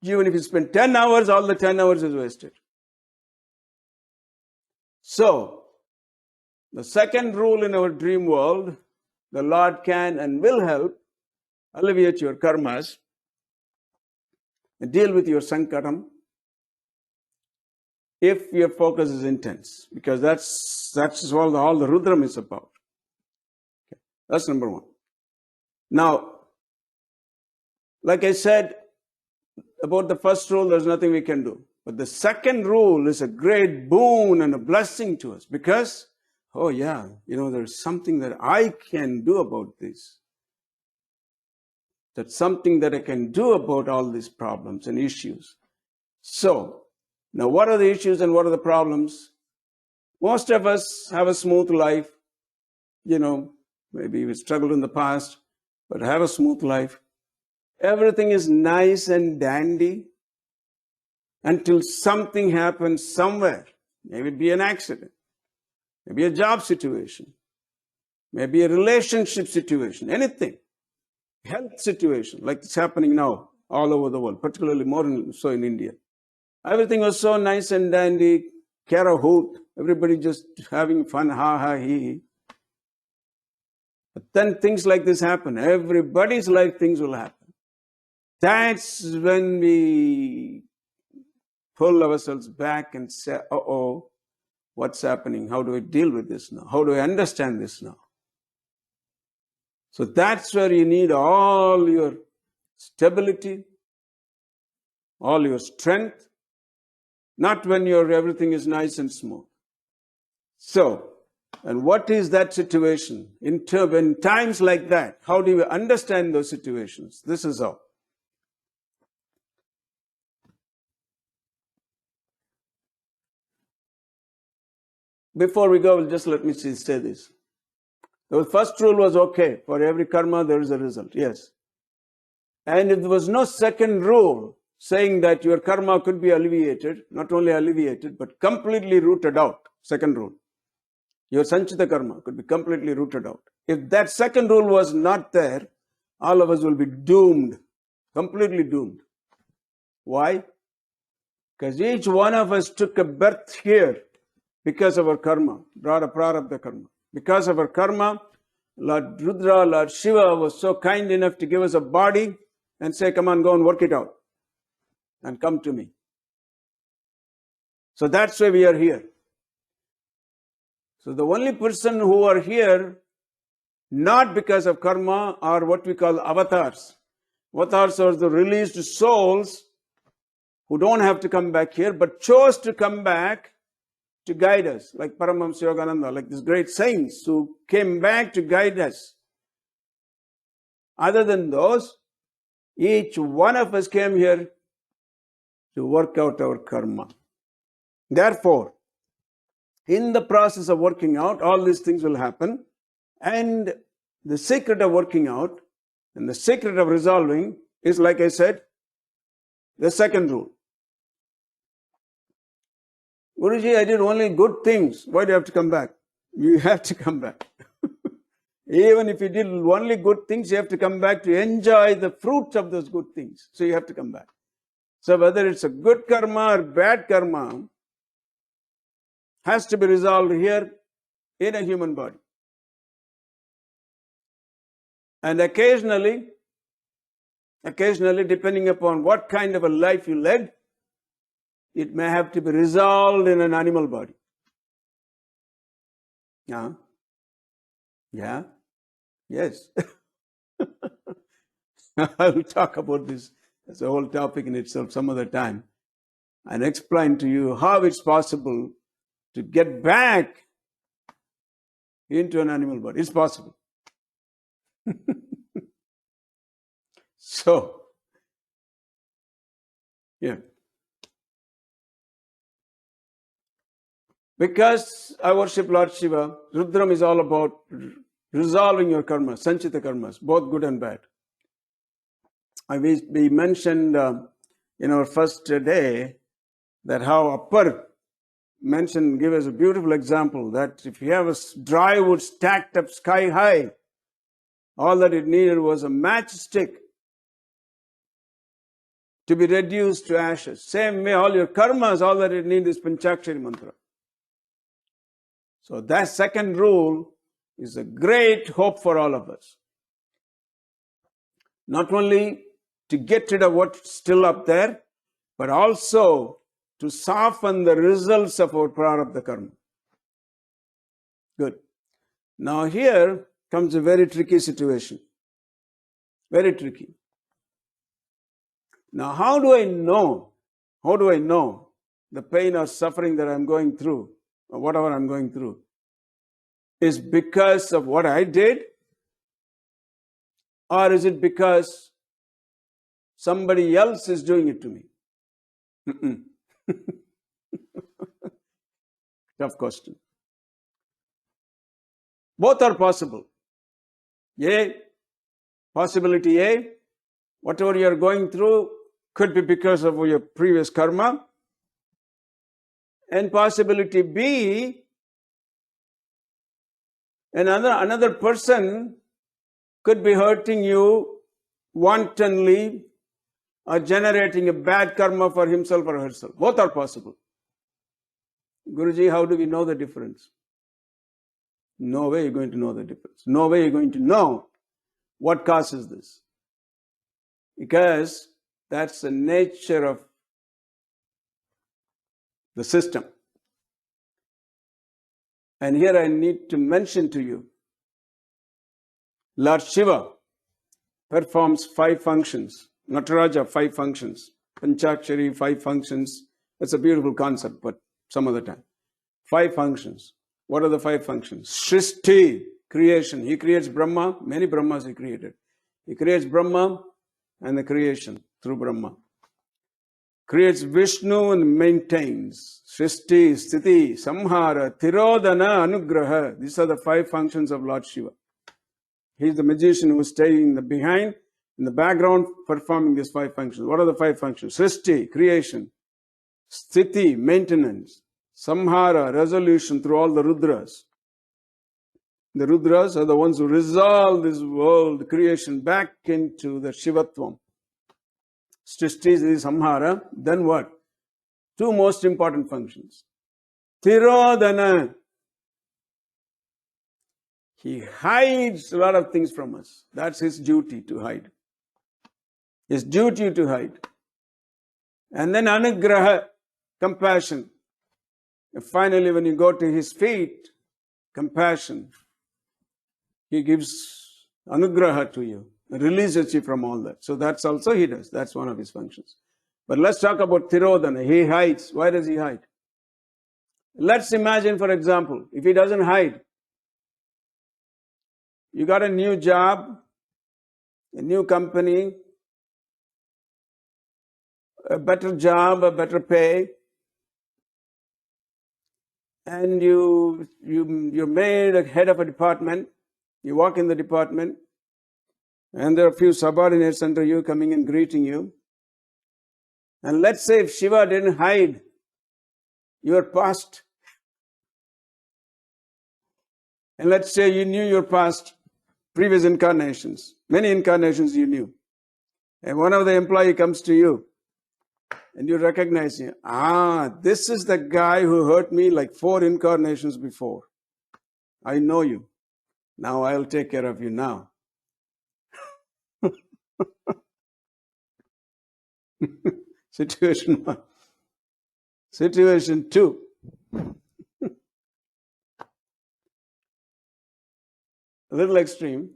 even if you spend 10 hours, all the 10 hours is wasted. So, the second rule in our dream world, the Lord can and will help alleviate your karmas and deal with your sankatam if your focus is intense, because that's all the Rudram is about. Okay. That's number one. Now, like I said, about the first rule, there's nothing we can do. But the second rule is a great boon and a blessing to us because, oh yeah, there's something that I can do about this. That's something that I can do about all these problems and issues. So, now what are the issues and what are the problems? Most of us have a smooth life. Maybe we struggled in the past, but have a smooth life. Everything is nice and dandy until something happens somewhere. Maybe it be an accident, maybe a job situation, maybe a relationship situation, anything. Health situation, like it's happening now all over the world, particularly more so in India. Everything was so nice and dandy, care a hoot, everybody just having fun, ha ha he he. But then things like this happen. Everybody's life, things will happen. That's when we pull ourselves back and say, uh-oh, what's happening? How do I deal with this now? How do I understand this now? So that's where you need all your stability, all your strength, not when everything is nice and smooth. So, and what is that situation? In times like that, how do you understand those situations? This is how. Before we go, just let me say this. The first rule was okay. For every karma, there is a result. Yes. And if there was no second rule saying that your karma could be alleviated, not only alleviated, but completely rooted out. Second rule. Your sanchita karma could be completely rooted out. If that second rule was not there, all of us will be doomed. Completely doomed. Why? Because each one of us took a birth here because of our karma, brought a prarabdha karma. Because of our karma, Lord Rudra, Lord Shiva was so kind enough to give us a body and say, come on, go and work it out and come to me. So that's why we are here. So the only person who are here not because of karma or what we call avatars. Avatars are the released souls who don't have to come back here, but chose to come back to guide us, like Paramahamsa Yogananda, like these great saints who came back to guide us. Other than those, each one of us came here to work out our karma. Therefore, in the process of working out, all these things will happen. And the secret of working out and the secret of resolving is, like I said, the second rule. Guruji, I did only good things. Why do you have to come back? You have to come back. Even if you did only good things, you have to come back to enjoy the fruits of those good things. So you have to come back. So whether it's a good karma or bad karma, has to be resolved here in a human body. And occasionally, depending upon what kind of a life you led, it may have to be resolved in an animal body. Yeah. Yeah. Yes. I will talk about this as a whole topic in itself some other time and explain to you how it's possible to get back into an animal body. It's possible. So, yeah. Because I worship Lord Shiva, Rudram is all about resolving your karmas, sanchita karmas, both good and bad. We mentioned in our first day that how Appar give us a beautiful example that if you have a dry wood stacked up sky high, all that it needed was a matchstick to be reduced to ashes. Same way, all your karmas, all that it needs is Panchakshari mantra. So that second rule is a great hope for all of us. Not only to get rid of what's still up there, but also to soften the results of our prarabdha karma. Good. Now here comes a very tricky situation. Very tricky. Now how do I know the pain or suffering that I'm going through, or whatever I'm going through, is because of what I did, or is it because somebody else is doing it to me? Tough question. Both are possible. A, possibility A, whatever you're going through could be because of your previous karma. And possibility B, another person could be hurting you wantonly or generating a bad karma for himself or herself. Both are possible. Guruji, how do we know the difference? No way you're going to know the difference. No way you're going to know what causes this. Because that's the nature of the system. And here I need to mention to you, Lord Shiva performs 5 functions. Nataraja, 5 functions. Panchakshari, 5 functions. That's a beautiful concept, but some other time. 5 functions. What are the 5 functions? Srishti, creation. He creates Brahma, many Brahmas he created. He creates Brahma and the creation through Brahma. Creates Vishnu and maintains. Srishti, Sthiti, Samhara, Tirodhana, Anugraha. These are the 5 functions of Lord Shiva. He's the magician who's staying behind, in the background, performing these 5 functions. What are the 5 functions? Srishti, creation. Sthiti, maintenance. Samhara, resolution through all the Rudras. The Rudras are the ones who resolve this world, creation, back into the Shivatvam. Srishti is Samhara. Then what? 2 most important functions. Tirodhana. He hides a lot of things from us. That's his duty to hide. His duty to hide. And then Anugraha, compassion. And finally, when you go to his feet, compassion. He gives anugraha to you, releases you from all that. So that's also he does. That's one of his functions. But let's talk about Tirodhana. He hides. Why does he hide? Let's imagine, for example, if he doesn't hide, you got a new job, a new company, a better job, a better pay, and you're made a head of a department. You walk in the department, and there are a few subordinates under you coming and greeting you. And let's say if Shiva didn't hide your past, and let's say you knew your past, previous incarnations, many incarnations you knew, and one of the employee comes to you, and you recognize him. This is the guy who hurt me like 4 incarnations before. I know you. Now I'll take care of you now. Situation 1. Situation 2. A little extreme,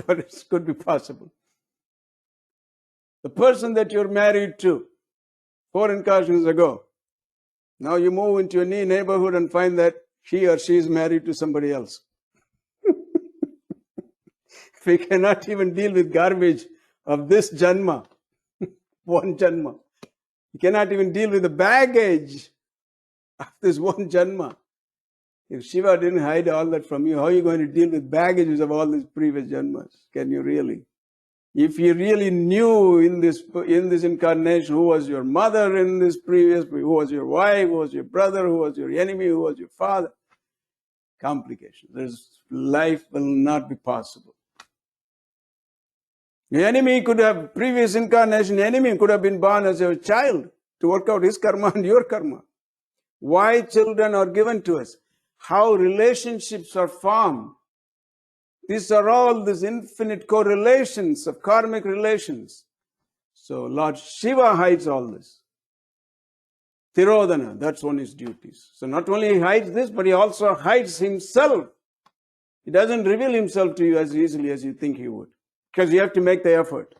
but it could be possible. The person that you're married to 4 incarnations ago, now you move into a new neighborhood and find that he or she is married to somebody else. We cannot even deal with garbage of this janma, one janma. We cannot even deal with the baggage of this one janma. If Shiva didn't hide all that from you, how are you going to deal with baggages of all these previous janmas? Can you really? If you really knew in this incarnation who was your mother in this previous, who was your wife, who was your brother, who was your enemy, who was your father, complications. Life will not be possible. The enemy could have, previous incarnation, the enemy could have been born as a child to work out his karma and your karma. Why children are given to us? How relationships are formed. These are all these infinite correlations of karmic relations. So Lord Shiva hides all this. Tirodhana, that's one of his duties. So not only he hides this, but he also hides himself. He doesn't reveal himself to you as easily as you think he would, because you have to make the effort.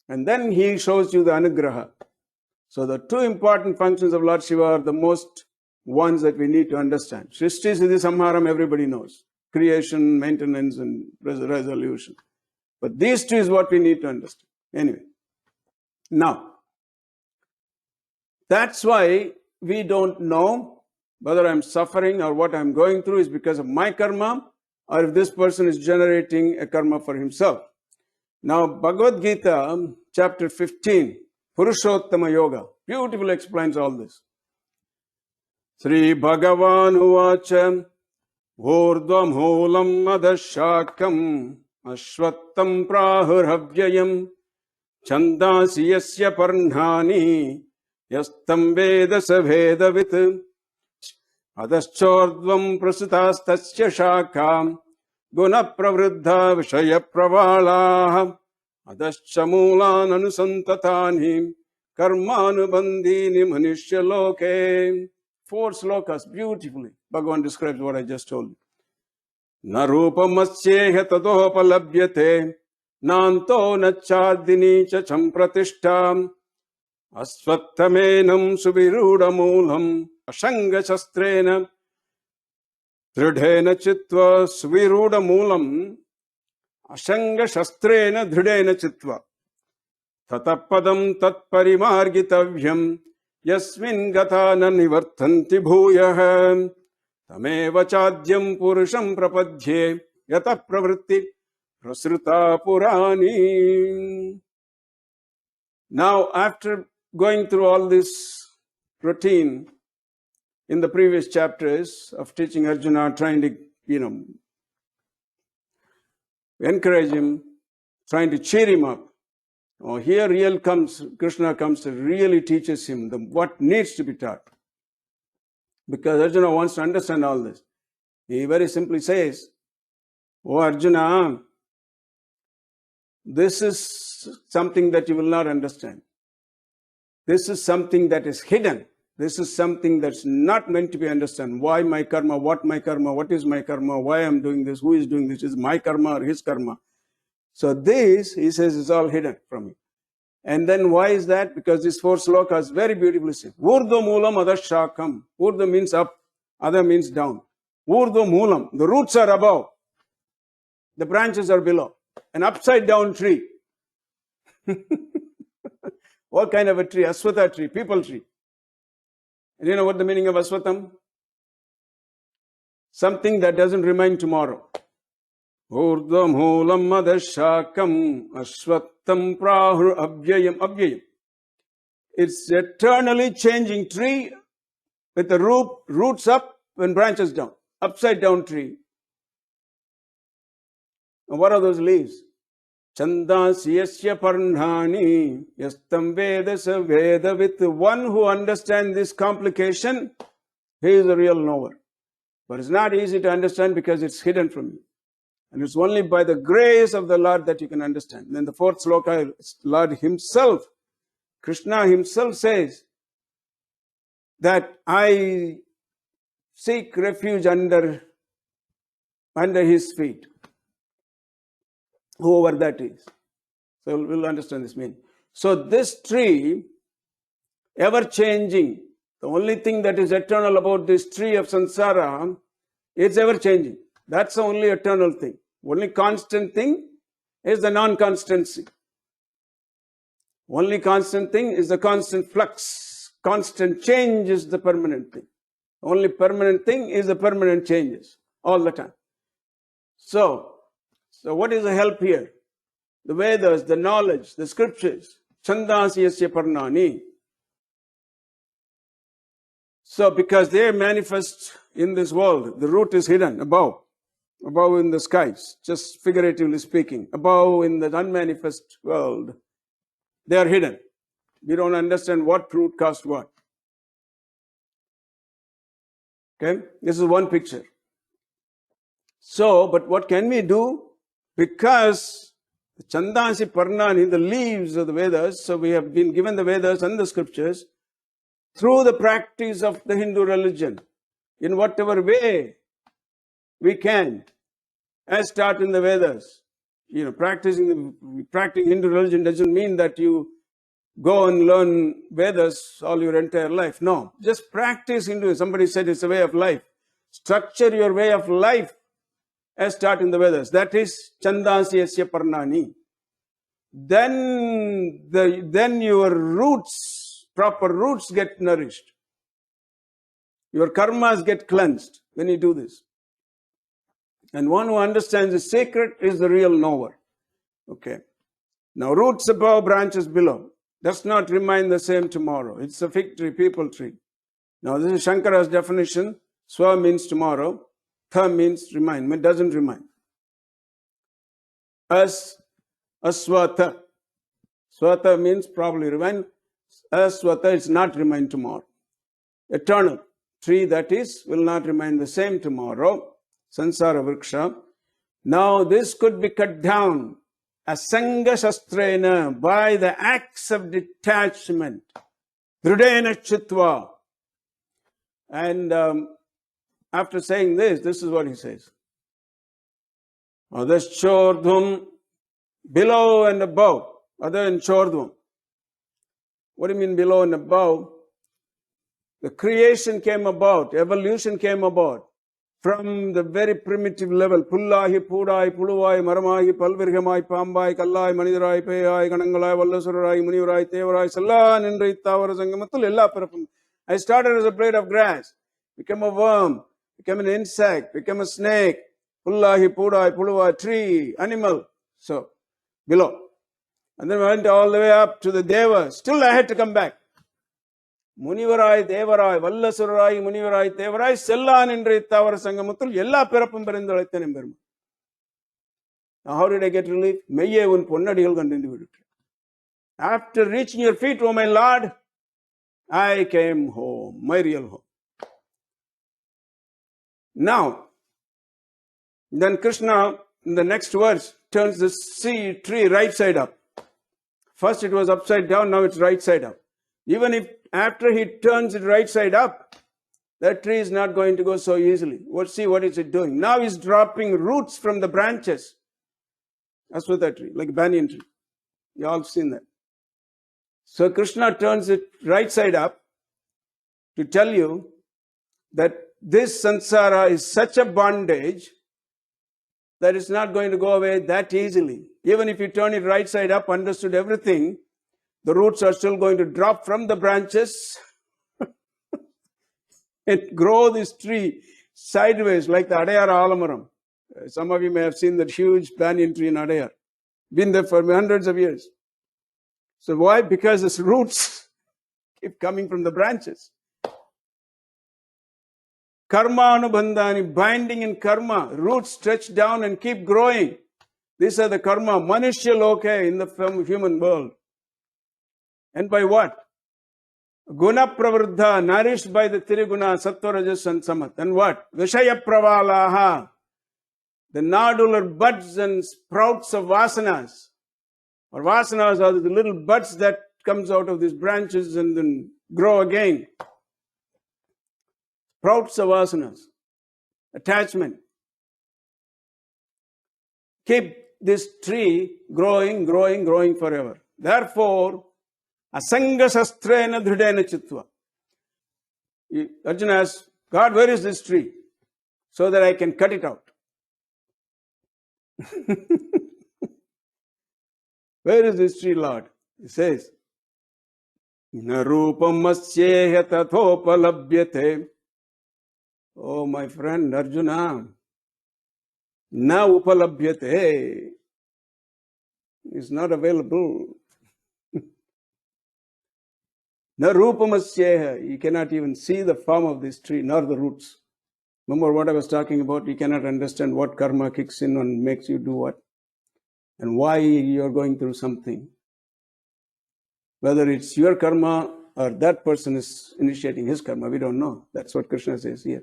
And then he shows you the anugraha. So the 2 important functions of Lord Shiva are the most ones that we need to understand. Srishti Siddhi Samharam, everybody knows. Creation, maintenance, and resolution. But these 2 is what we need to understand. Anyway. Now, that's why we don't know whether I'm suffering or what I'm going through is because of my karma, or if this person is generating a karma for himself. Now, Bhagavad Gita, chapter 15, Purushottama Yoga, beautifully explains all this. Sri Bhagavan Uvacha Urdhvam Hulam Adashakam Ashwattam Prahurhavyayam Chandasi Yasya Parnhani Yastam Veda Savedavit Adaschordvam Prasutastasya Shakam Guna Pravruddha Vishaya Pravala Adaschamulan Anusantatani Karmanubandhini Manishya Loke. 4 slokas, beautifully. Bhagavan describes what I just told you. Narupamasyeha tadopalabhyate nanto nachardini cha champratishtam asvattamenam suvirudamulam ashanga shastrena dridhena chitva suvirudamulam ashanga shastrena dridhena chitva tatapadam tatparimargitavyam Yasmin gata na nivartanti bhuyah tameva chadyam purusham prapadhye yata pravritti prasruta purani. Now, after going through all this routine in the previous chapters of teaching Arjuna, trying to, encourage him, trying to cheer him up, here Krishna comes to really teaches him what needs to be taught. Because Arjuna wants to understand all this. He very simply says, "Oh Arjuna, this is something that you will not understand. This is something that is hidden. This is something that's not meant to be understood. Why my karma? What is my karma? Why I'm doing this? Who is doing this? Is my karma or his karma? So this, he says, is all hidden from you. And then why is that? Because this 4 slokas very beautifully said. Urdhva moolam adashakam. Urdhva means up, Ada means down. Urdhva moolam, the roots are above, the branches are below. An upside down tree. What kind of a tree? Aswatha tree, people tree. And you know what the meaning of aswatam? Something that doesn't remain tomorrow. Urdhva moolam adashakam aswatam prahur abhyayam. Abhyayam. It's eternally changing tree with the roots up and branches down. Upside down tree. And what are those leaves? Chandasi yasya parnhani yastam veda sa veda. With the one who understands this complication, he is a real knower. But it's not easy to understand because it's hidden from you. And it's only by the grace of the Lord that you can understand. Then the 4th sloka, Lord himself, Krishna himself says that I seek refuge under his feet. Whoever that is. So we'll understand this meaning. So this tree, ever changing, the only thing that is eternal about this tree of samsara, it's ever changing. That's the only eternal thing. Only constant thing is the non-constancy. Only constant thing is the constant flux. Constant change is the permanent thing. Only permanent thing is the permanent changes all the time. So what is the help here? The Vedas, the knowledge, the scriptures. Chandasi yasya parnani. So because they manifest in this world, the root is hidden above in the skies, just figuratively speaking. Above in the unmanifest world, they are hidden. We don't understand what root caused what. Okay, this is one picture. So, but what can we do? Because the Chandasi Parnani, the leaves of the Vedas, so we have been given the Vedas and the scriptures through the practice of the Hindu religion, in whatever way we can, as taught in the Vedas. You know, practicing Hindu religion doesn't mean that you go and learn Vedas all your entire life. No, just practice Hinduism. Somebody said it's a way of life. Structure your way of life as taught in the Vedas. That is Chandasi yasya parnani. Then your roots, proper roots get nourished. Your karmas get cleansed when you do this. And one who understands the secret is the real knower. Okay. Now roots above, branches below. Does not remain the same tomorrow. It's a fig tree, people tree. Now this is Shankara's definition. Swa means tomorrow. Tha means remain, it doesn't remain. Aswatha. Swatha means probably remain. Aswatha is not remain tomorrow. Eternal tree that is will not remain the same tomorrow. Sansara vriksha. Now this could be cut down asanga shastrena by the acts of detachment. Dhrudena chitva. And after saying this is what he says. Adashchordhum, below and above. Other and chordhum. What do you mean below and above? The creation came about, evolution came about from the very primitive level. Pullahi, Pudai, Puluvai, Maramahi, Palvirgamai, Pambai, Kallai, Manidarai, Payai, Kanangalai, Vallasurai, Muniurai, Tevarai, Salan, Indri, Tavara, Sangamatul, Ella Parapam. I started as a blade of grass, became a worm, became an insect, became a snake, Pullahi, Pudai, Puluvai, tree, animal. So, below. And then went all the way up to the Devas. Still I had to come back. Munivarai, Devarai, Vallasurai, Munivarai, Devarai, Sellan Indri, Tavara, Sangamatul, Ella Parapam Parindalaithanim Burma. Now how did I get relief? Meye un ponnadiyal continue. After reaching your feet, oh my Lord, I came home, my real home. Now, then Krishna, in the next verse, turns the tree right side up. First it was upside down, now it's right side up. Even if after he turns it right side up, that tree is not going to go so easily. See what is it doing? Now he's dropping roots from the branches. That's what that tree, like a banyan tree. You all seen that. So Krishna turns it right side up to tell you that this samsara is such a bondage that it's not going to go away that easily. Even if you turn it right side up, understood everything, the roots are still going to drop from the branches and grow this tree sideways like the Adayar Alamaram. Some of you may have seen that huge banyan tree in Adayar. Been there for hundreds of years. So why? Because its roots keep coming from the branches. Karma anubandhani, binding in karma, roots stretch down and keep growing. These are the karma, manushya loke in the human world. And by what? Guna pravruddha, nourished by the Tiriguna, Sattva, Rajas and Samat. And what? Vishaya pravalaha, the nodular buds and sprouts of vasanas. Or vasanas are the little buds that comes out of these branches and then grow again. Sprouts of vasanas. Attachment. Keep this tree growing, growing, growing forever. Therefore, asanga sastrena dhrudena chitva. Arjuna asks, God, where is this tree? So that I can cut it out. Where is this tree, Lord? He says, Na rupam masyeha tathopalabhyate. Oh, my friend Arjuna, na upalabhyate is not available. Na rupamasyeha, you cannot even see the form of this tree, nor the roots. Remember what I was talking about? You cannot understand what karma kicks in and makes you do what, and why you are going through something. Whether it's your karma or that person is initiating his karma, we don't know. That's what Krishna says here.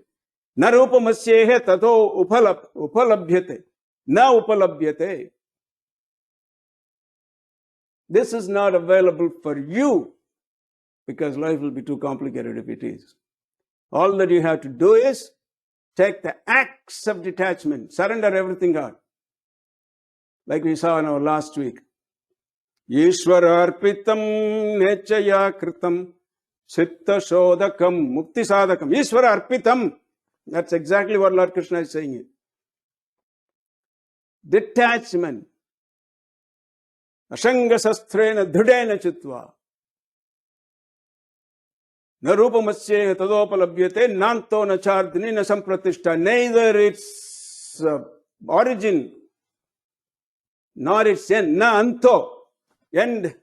Na rupamasyeha tato upalabhyate. Na upalabhyate. This is not available for you because life will be too complicated if it is. All that you have to do is take the acts of detachment, surrender everything God. Like we saw in our last week. Ishwararpitam nechaya kritam chitta shodakam mukti sadakam. Ishwararpitam. That's exactly what Lord Krishna is saying here. Detachment. Ashanga sastrena dhudena chitva. Na rupamasyeha tadopalabhyate nanto na chardini na sampratishta. Neither its origin nor its end. Na anto, end,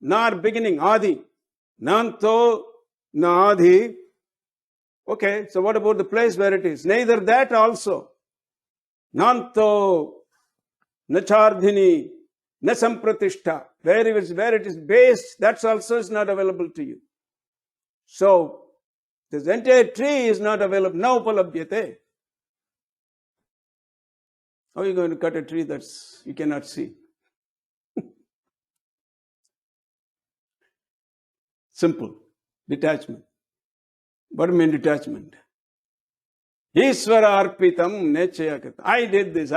nor beginning, adi. Nanto na adi. Okay, so what about the place where it is? Neither that also. Nanto na chardini na sampratishta. Where it is based, that's also is not available to you. So, this entire tree is not available. Na upalabhyate. How are you going to cut a tree that you cannot see? Simple. Detachment. What do you mean detachment? Ishvara arpitam nechaya krita. I did this.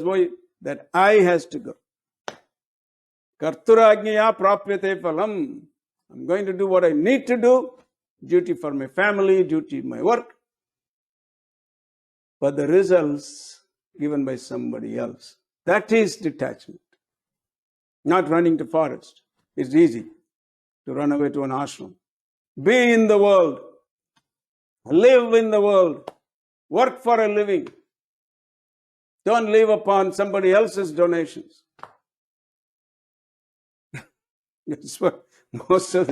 Why that I has to go. Karturajñaya prapyate phalam. I'm going to do what I need to do. Duty for my family, duty my work. But the results given by somebody else. That is detachment. Not running to forest. It's easy to run away to an ashram. Be in the world. Live in the world. Work for a living. Don't live upon somebody else's donations. That's what most of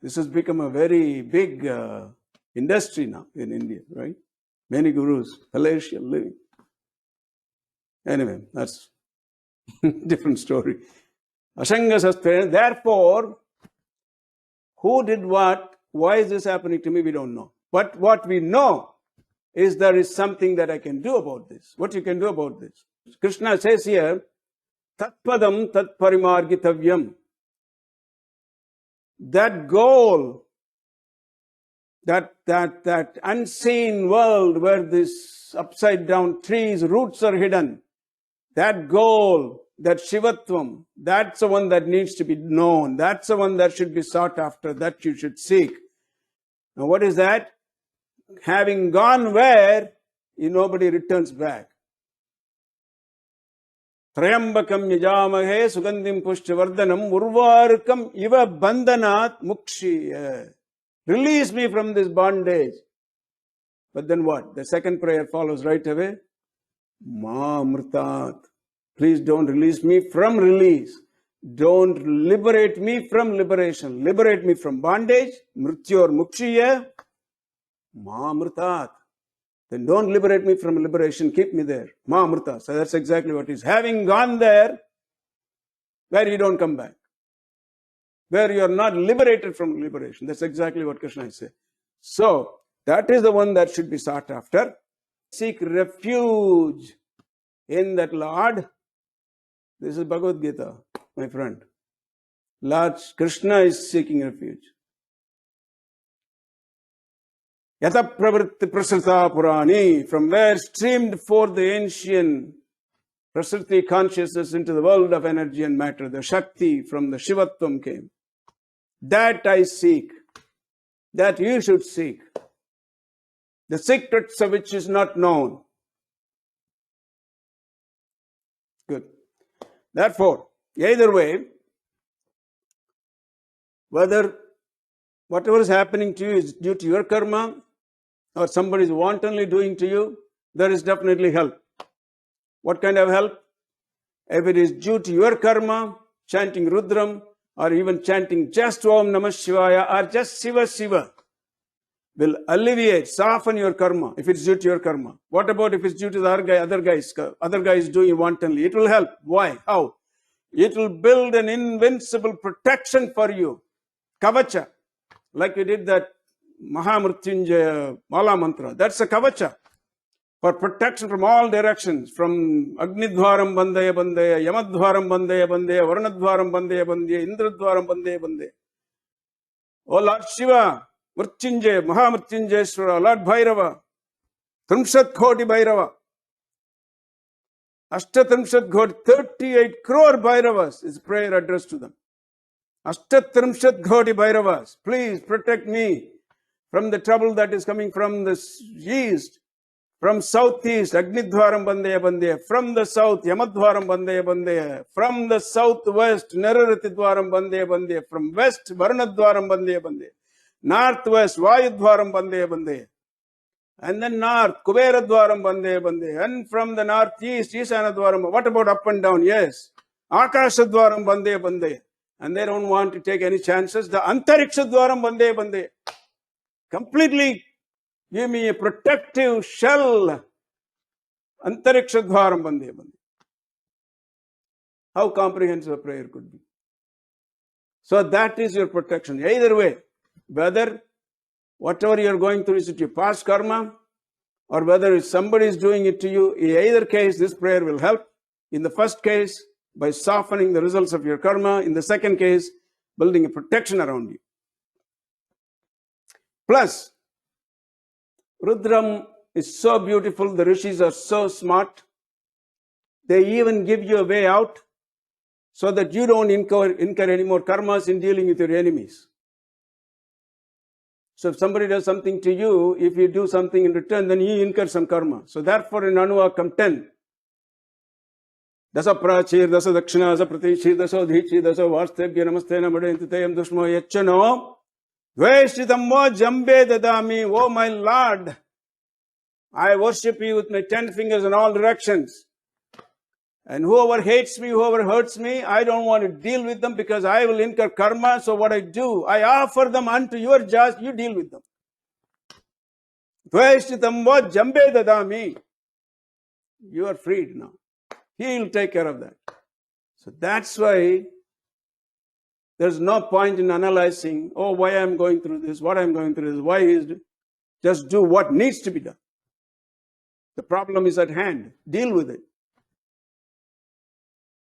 this has become a very big industry now in India, right? Many gurus, palatial living. Anyway, that's a different story. Asanga sastra. Therefore, who did what? Why is this happening to me? We don't know. But what we know is there is something that I can do about this. What you can do about this? Krishna says here, Tatpadam tat parimargitavyam. that goal, that unseen world where this upside down trees, roots are hidden, that goal, that Shivatvam, that's the one that needs to be known. That's the one that should be sought after, that you should seek. Now what is that? Having gone where, nobody returns back. Trayambakam yajamahe sugandhim pushtivardhanam urvarkam iva bandhanat mukshiya. Release me from this bondage. But then what? The second prayer follows right away. Ma mritat. Please don't release me from release. Don't liberate me from liberation. Liberate me from bondage. Mrityor mukshiya. Ma mritat. Then don't liberate me from liberation. Keep me there. Ma mrita. So that's exactly what it is. Having gone there, where you don't come back. Where you are not liberated from liberation. That's exactly what Krishna is saying. So, that is the one that should be sought after. Seek refuge in that Lord. This is Bhagavad Gita, my friend. Lord Krishna is seeking refuge. Yata pravritti prasrita purani, from where streamed forth the ancient prasriti consciousness into the world of energy and matter. The Shakti from the Shivatvam came. That I seek. That you should seek. The secrets of which is not known. Good. Therefore, either way, whether whatever is happening to you is due to your karma or somebody is wantonly doing to you, there is definitely help. What kind of help? If it is due to your karma, chanting Rudram, or even chanting just Om Namah Shivaya, or just Shiva Shiva, will alleviate, soften your karma, if it's due to your karma. What about if it's due to the other guy is doing it wantonly? It will help. Why? How? It will build an invincible protection for you. Kavacha. Like we did that Mahamrityunjaya Mala Mantra. That's a kavacha. For protection from all directions. From Agnidhvaram Bandaya Bandaya, Yamadhvaram Bandaya Bandaya, Varnadhvaram Bandaya Bandaya, Indradhvaram Bandaya Bandaya. Oh Lord Shiva, Mrityunjaya, Mahamrityunjayeswara, Lord Bhairava, Trimshat Khoti Bhairava. Ashtatrimshat Khoti, 38 crore Bhairavas is prayer addressed to them. Ashtatrimshat Khoti Bhairavas, please protect me from the trouble that is coming from the east, from southeast, Agnidhvaram Bandaya Bandaya, from the south, Yamadhvaram Bandaya Bandaya, from the southwest, Nararatidhvaram Bandaya Bandaya, from west, Varnadhvaram Bandaya Bandaya, northwest, Vayudhvaram Bandaya Bandaya, and then north, Kuberadhvaram Bandaya Bandaya, and from the northeast, Ishanadhvaram. What about up and down? Yes, Akashadhvaram Bandaya Bandaya. And they don't want to take any chances. The Antarikshadhvaram Bandaya Bandaya. Completely give me a protective shell. Antarikshadhvaram Bandaya Bandaya. How comprehensive a prayer could be. So that is your protection. Either way, whether whatever you are going through is it your past karma, or whether somebody is doing it to you, in either case, this prayer will help. In the first case, by softening the results of your karma. In the second case, building a protection around you. Plus, Rudram is so beautiful. The rishis are so smart. They even give you a way out so that you don't incur any more karmas in dealing with your enemies. So if somebody does something to you, if you do something in return, then you incur some karma. So therefore in Anuvakam 10, Dasa prachir, dasa dakshina, dasa pratichir, dasa dhichir, dasa varstebhya namaste namadentitayam dushmo yachano dveshritammo jambe dadami. Oh my Lord, I worship you with my 10 fingers in all directions. And whoever hates me, whoever hurts me, I don't want to deal with them because I will incur karma. So what I do, I offer them unto your judge, you deal with them. Dveshritammo jambe dadami. You are freed now. He will take care of that. So that's why there's no point in analyzing, oh, why I'm going through this, what I'm going through this, why is it. Just do what needs to be done. The problem is at hand. Deal with it.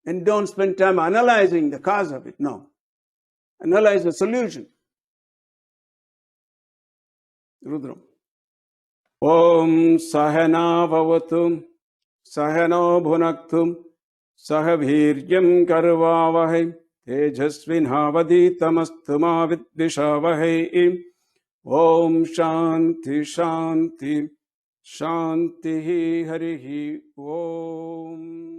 And don't spend time analyzing the cause of it. No. Analyze the solution. Rudram. Om Sahana Bhavatu Sahano Bhunaktum Sahaviryam Karvavahai Tejasvinhavaditamastu ma Vidvishavahai. Om Shanti Shanti Shanti Harihi Om.